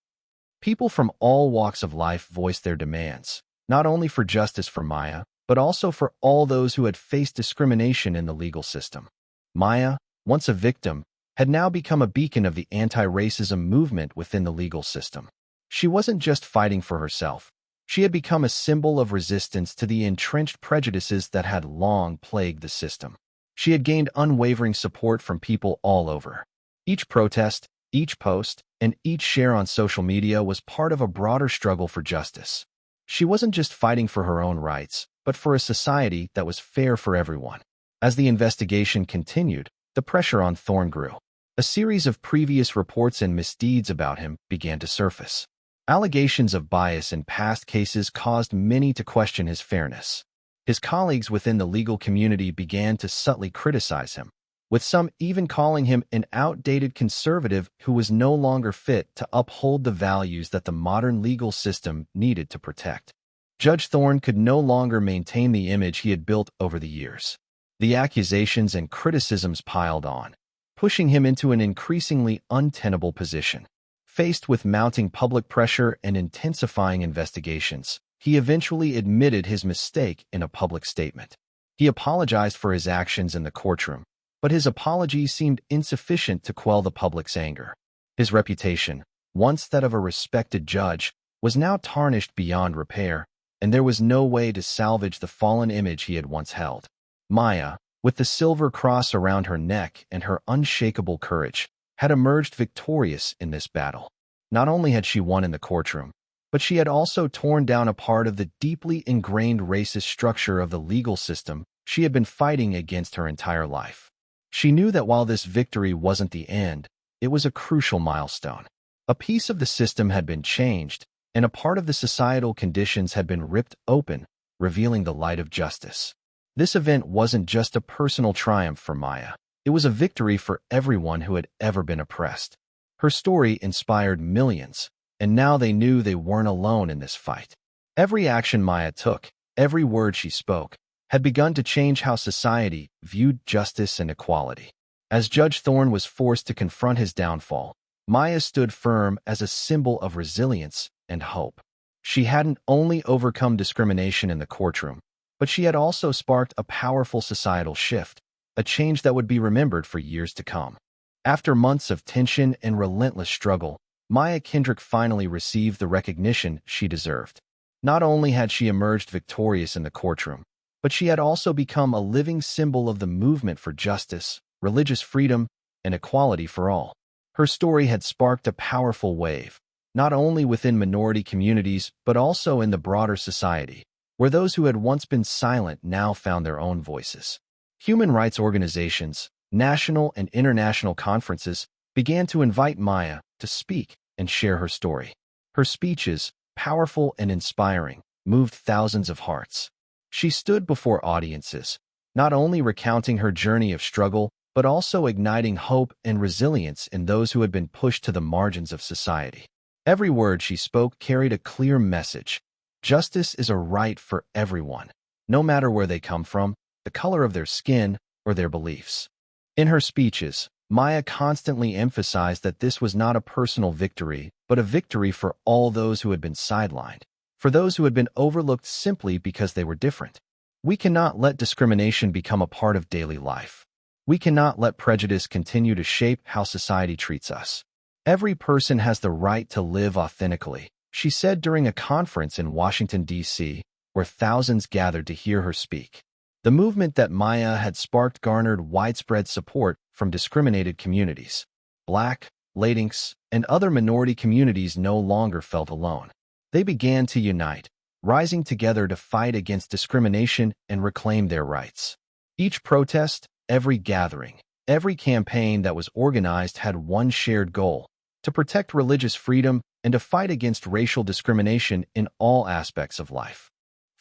People from all walks of life voiced their demands, not only for justice for Maya, but also for all those who had faced discrimination in the legal system. Maya, once a victim, had now become a beacon of the anti-racism movement within the legal system. She wasn't just fighting for herself. She had become a symbol of resistance to the entrenched prejudices that had long plagued the system. She had gained unwavering support from people all over. Each protest, each post, and each share on social media was part of a broader struggle for justice. She wasn't just fighting for her own rights, but for a society that was fair for everyone. As the investigation continued, the pressure on Thorne grew. A series of previous reports and misdeeds about him began to surface. Allegations of bias in past cases caused many to question his fairness. His colleagues within the legal community began to subtly criticize him, with some even calling him an outdated conservative who was no longer fit to uphold the values that the modern legal system needed to protect. Judge Thorne could no longer maintain the image he had built over the years. The accusations and criticisms piled on, pushing him into an increasingly untenable position. Faced with mounting public pressure and intensifying investigations, he eventually admitted his mistake in a public statement. He apologized for his actions in the courtroom, but his apology seemed insufficient to quell the public's anger. His reputation, once that of a respected judge, was now tarnished beyond repair, and there was no way to salvage the fallen image he had once held. Maya, with the silver cross around her neck and her unshakable courage, had emerged victorious in this battle. Not only had she won in the courtroom, but she had also torn down a part of the deeply ingrained racist structure of the legal system she had been fighting against her entire life. She knew that while this victory wasn't the end, it was a crucial milestone. A piece of the system had been changed, and a part of the societal conditions had been ripped open, revealing the light of justice. This event wasn't just a personal triumph for Maya. It was a victory for everyone who had ever been oppressed. Her story inspired millions, and now they knew they weren't alone in this fight. Every action Maya took, every word she spoke, had begun to change how society viewed justice and equality. As Judge Thorne was forced to confront his downfall, Maya stood firm as a symbol of resilience and hope. She hadn't only overcome discrimination in the courtroom, but she had also sparked a powerful societal shift, a change that would be remembered for years to come. After months of tension and relentless struggle, Maya Kendrick finally received the recognition she deserved. Not only had she emerged victorious in the courtroom, but she had also become a living symbol of the movement for justice, religious freedom, and equality for all. Her story had sparked a powerful wave, not only within minority communities but also in the broader society, where those who had once been silent now found their own voices. Human rights organizations, national and international conferences began to invite Maya to speak and share her story. Her speeches, powerful and inspiring, moved thousands of hearts. She stood before audiences, not only recounting her journey of struggle, but also igniting hope and resilience in those who had been pushed to the margins of society. Every word she spoke carried a clear message. Justice is a right for everyone, no matter where they come from, the color of their skin, or their beliefs. In her speeches, Maya constantly emphasized that this was not a personal victory, but a victory for all those who had been sidelined, for those who had been overlooked simply because they were different. We cannot let discrimination become a part of daily life. We cannot let prejudice continue to shape how society treats us. Every person has the right to live authentically, she said during a conference in Washington, D.C., where thousands gathered to hear her speak. The movement that Maya had sparked garnered widespread support from discriminated communities. Black, Latinx, and other minority communities no longer felt alone. They began to unite, rising together to fight against discrimination and reclaim their rights. Each protest, every gathering, every campaign that was organized had one shared goal: to protect religious freedom and to fight against racial discrimination in all aspects of life.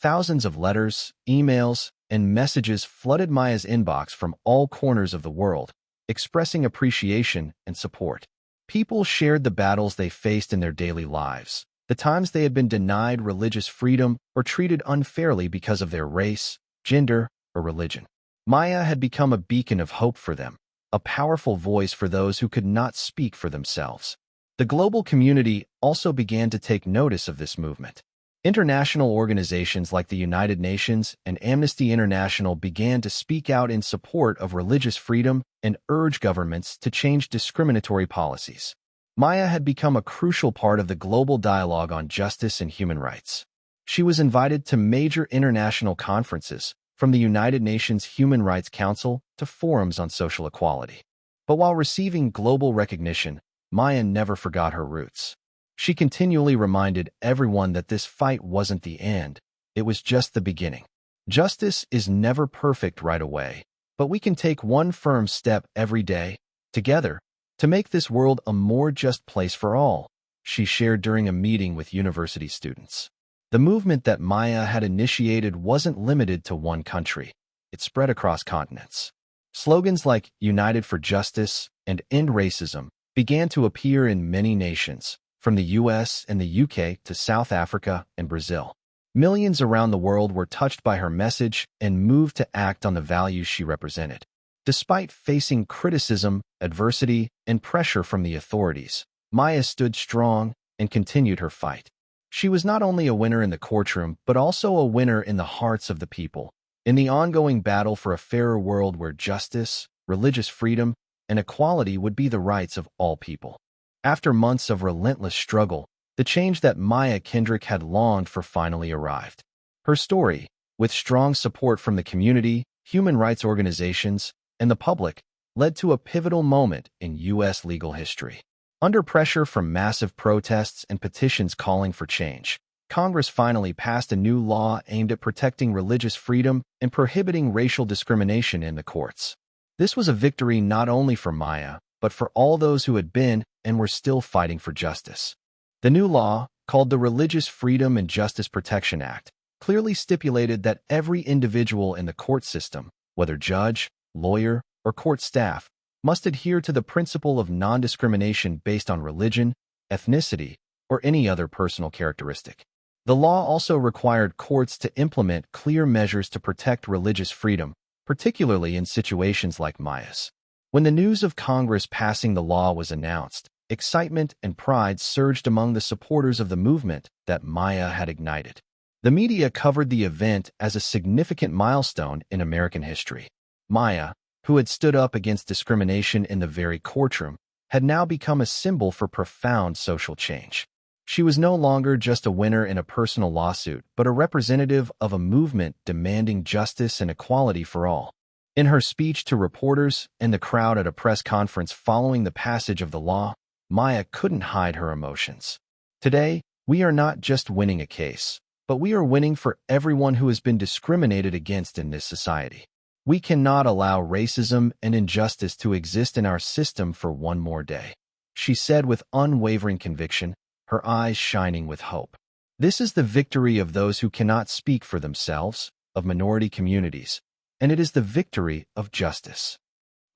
Thousands of letters, emails, and messages flooded Maya's inbox from all corners of the world, expressing appreciation and support. People shared the battles they faced in their daily lives, the times they had been denied religious freedom or treated unfairly because of their race, gender, or religion. Maya had become a beacon of hope for them, a powerful voice for those who could not speak for themselves. The global community also began to take notice of this movement. International organizations like the United Nations and Amnesty International began to speak out in support of religious freedom and urge governments to change discriminatory policies. Maya had become a crucial part of the global dialogue on justice and human rights. She was invited to major international conferences, from the United Nations Human Rights Council to forums on social equality. But while receiving global recognition, Maya never forgot her roots. She continually reminded everyone that this fight wasn't the end, it was just the beginning. Justice is never perfect right away, but we can take one firm step every day, together, to make this world a more just place for all, she shared during a meeting with university students. The movement that Maya had initiated wasn't limited to one country. It spread across continents. Slogans like United for Justice and End Racism began to appear in many nations, from the US and the UK to South Africa and Brazil. Millions around the world were touched by her message and moved to act on the values she represented. Despite facing criticism, adversity, and pressure from the authorities, Maya stood strong and continued her fight. She was not only a winner in the courtroom, but also a winner in the hearts of the people. In the ongoing battle for a fairer world where justice, religious freedom, and equality would be the rights of all people. After months of relentless struggle, the change that Maya Kendrick had longed for finally arrived. Her story, with strong support from the community, human rights organizations, and the public, led to a pivotal moment in U.S. legal history. Under pressure from massive protests and petitions calling for change, Congress finally passed a new law aimed at protecting religious freedom and prohibiting racial discrimination in the courts. This was a victory not only for Maya, but for all those who had been and were still fighting for justice. The new law, called the Religious Freedom and Justice Protection Act, clearly stipulated that every individual in the court system, whether judge, lawyer, or court staff, must adhere to the principle of non-discrimination based on religion, ethnicity, or any other personal characteristic. The law also required courts to implement clear measures to protect religious freedom, particularly in situations like Maya's. When the news of Congress passing the law was announced, excitement and pride surged among the supporters of the movement that Maya had ignited. The media covered the event as a significant milestone in American history. Maya, who had stood up against discrimination in the very courtroom, had now become a symbol for profound social change. She was no longer just a winner in a personal lawsuit, but a representative of a movement demanding justice and equality for all. In her speech to reporters and the crowd at a press conference following the passage of the law, Maya couldn't hide her emotions. Today, we are not just winning a case, but we are winning for everyone who has been discriminated against in this society. We cannot allow racism and injustice to exist in our system for one more day, she said with unwavering conviction, her eyes shining with hope. This is the victory of those who cannot speak for themselves, of minority communities, and it is the victory of justice.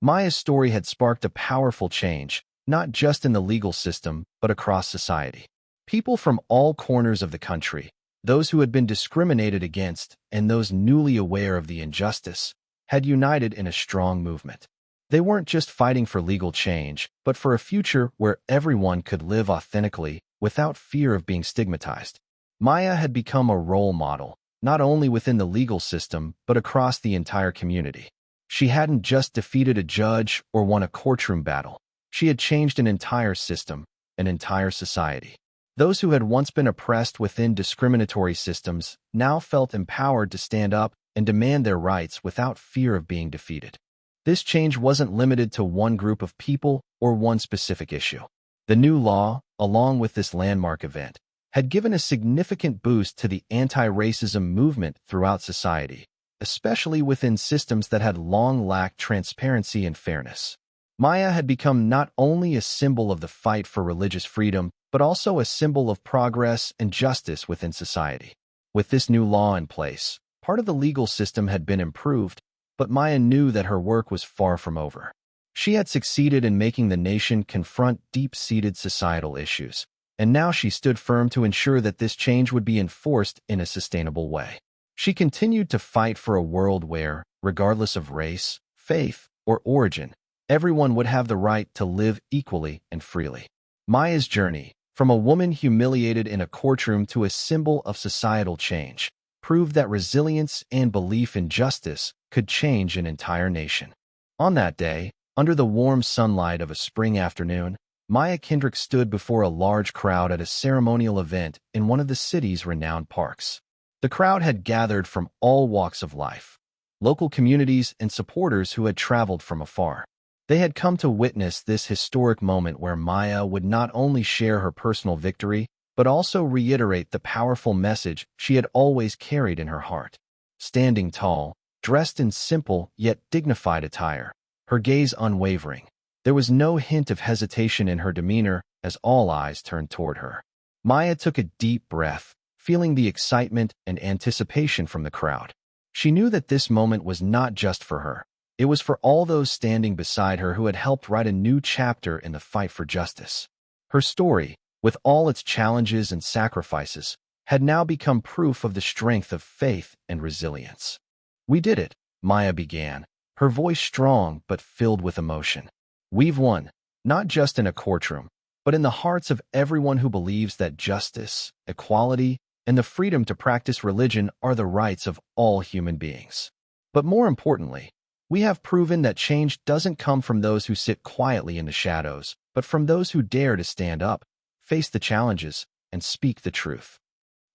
Maya's story had sparked a powerful change, not just in the legal system, but across society. People from all corners of the country, those who had been discriminated against and those newly aware of the injustice, had united in a strong movement. They weren't just fighting for legal change, but for a future where everyone could live authentically without fear of being stigmatized. Maya had become a role model, not only within the legal system, but across the entire community. She hadn't just defeated a judge or won a courtroom battle. She had changed an entire system, an entire society. Those who had once been oppressed within discriminatory systems now felt empowered to stand up and demand their rights without fear of being defeated. This change wasn't limited to one group of people or one specific issue. The new law, along with this landmark event, had given a significant boost to the anti-racism movement throughout society, especially within systems that had long lacked transparency and fairness. Maya had become not only a symbol of the fight for religious freedom, but also a symbol of progress and justice within society. With this new law in place, part of the legal system had been improved, but Maya knew that her work was far from over. She had succeeded in making the nation confront deep-seated societal issues, and now she stood firm to ensure that this change would be enforced in a sustainable way. She continued to fight for a world where, regardless of race, faith, or origin. Everyone would have the right to live equally and freely. Maya's journey, from a woman humiliated in a courtroom to a symbol of societal change, proved that resilience and belief in justice could change an entire nation. On that day, under the warm sunlight of a spring afternoon, Maya Kendrick stood before a large crowd at a ceremonial event in one of the city's renowned parks. The crowd had gathered from all walks of life, local communities and supporters who had traveled from afar. They had come to witness this historic moment where Maya would not only share her personal victory, but also reiterate the powerful message she had always carried in her heart. Standing tall, dressed in simple yet dignified attire, her gaze unwavering, there was no hint of hesitation in her demeanor as all eyes turned toward her. Maya took a deep breath, feeling the excitement and anticipation from the crowd. She knew that this moment was not just for her. It was for all those standing beside her who had helped write a new chapter in the fight for justice. Her story, with all its challenges and sacrifices, had now become proof of the strength of faith and resilience. "We did it," Maya began, her voice strong but filled with emotion. "We've won, not just in a courtroom, but in the hearts of everyone who believes that justice, equality, and the freedom to practice religion are the rights of all human beings. But more importantly, we have proven that change doesn't come from those who sit quietly in the shadows, but from those who dare to stand up, face the challenges, and speak the truth."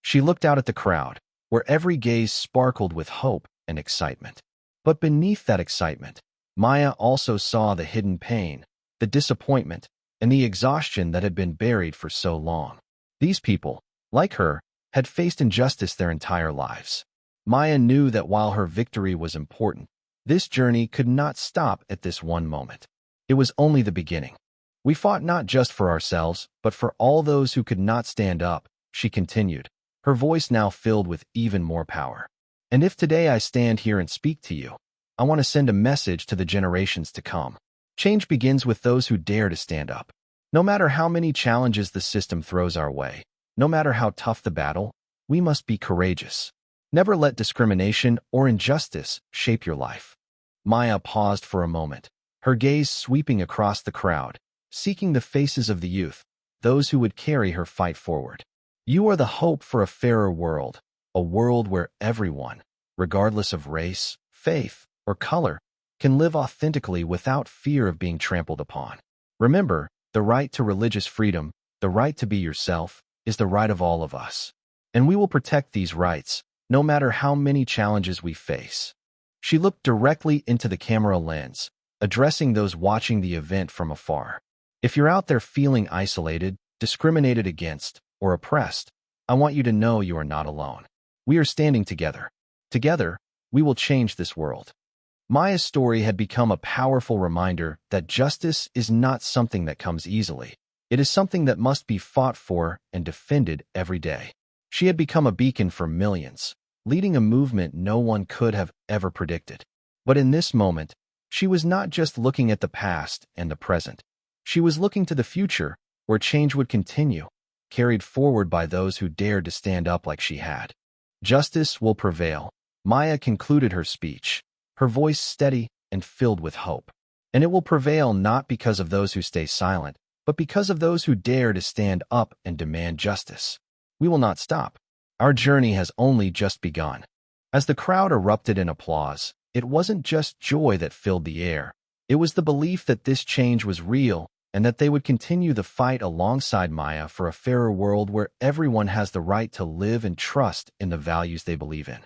She looked out at the crowd, where every gaze sparkled with hope and excitement. But beneath that excitement, Maya also saw the hidden pain, the disappointment, and the exhaustion that had been buried for so long. These people, like her, had faced injustice their entire lives. Maya knew that while her victory was important, this journey could not stop at this one moment. It was only the beginning. "We fought not just for ourselves, but for all those who could not stand up," she continued, her voice now filled with even more power. "And if today I stand here and speak to you, I want to send a message to the generations to come. Change begins with those who dare to stand up. No matter how many challenges the system throws our way, no matter how tough the battle, we must be courageous. Never let discrimination or injustice shape your life." Maya paused for a moment, her gaze sweeping across the crowd, seeking the faces of the youth, those who would carry her fight forward. "You are the hope for a fairer world, a world where everyone, regardless of race, faith, or color, can live authentically without fear of being trampled upon. Remember, the right to religious freedom, the right to be yourself, is the right of all of us. And we will protect these rights, no matter how many challenges we face." She looked directly into the camera lens, addressing those watching the event from afar. "If you're out there feeling isolated, discriminated against, or oppressed, I want you to know you are not alone. We are standing together. Together, we will change this world." Maya's story had become a powerful reminder that justice is not something that comes easily. It is something that must be fought for and defended every day. She had become a beacon for millions, leading a movement no one could have ever predicted. But in this moment, she was not just looking at the past and the present. She was looking to the future, where change would continue, carried forward by those who dared to stand up like she had. "Justice will prevail," Maya concluded her speech, her voice steady and filled with hope. "And it will prevail not because of those who stay silent, but because of those who dare to stand up and demand justice. We will not stop. Our journey has only just begun." As the crowd erupted in applause, it wasn't just joy that filled the air. It was the belief that this change was real and that they would continue the fight alongside Maya for a fairer world where everyone has the right to live and trust in the values they believe in.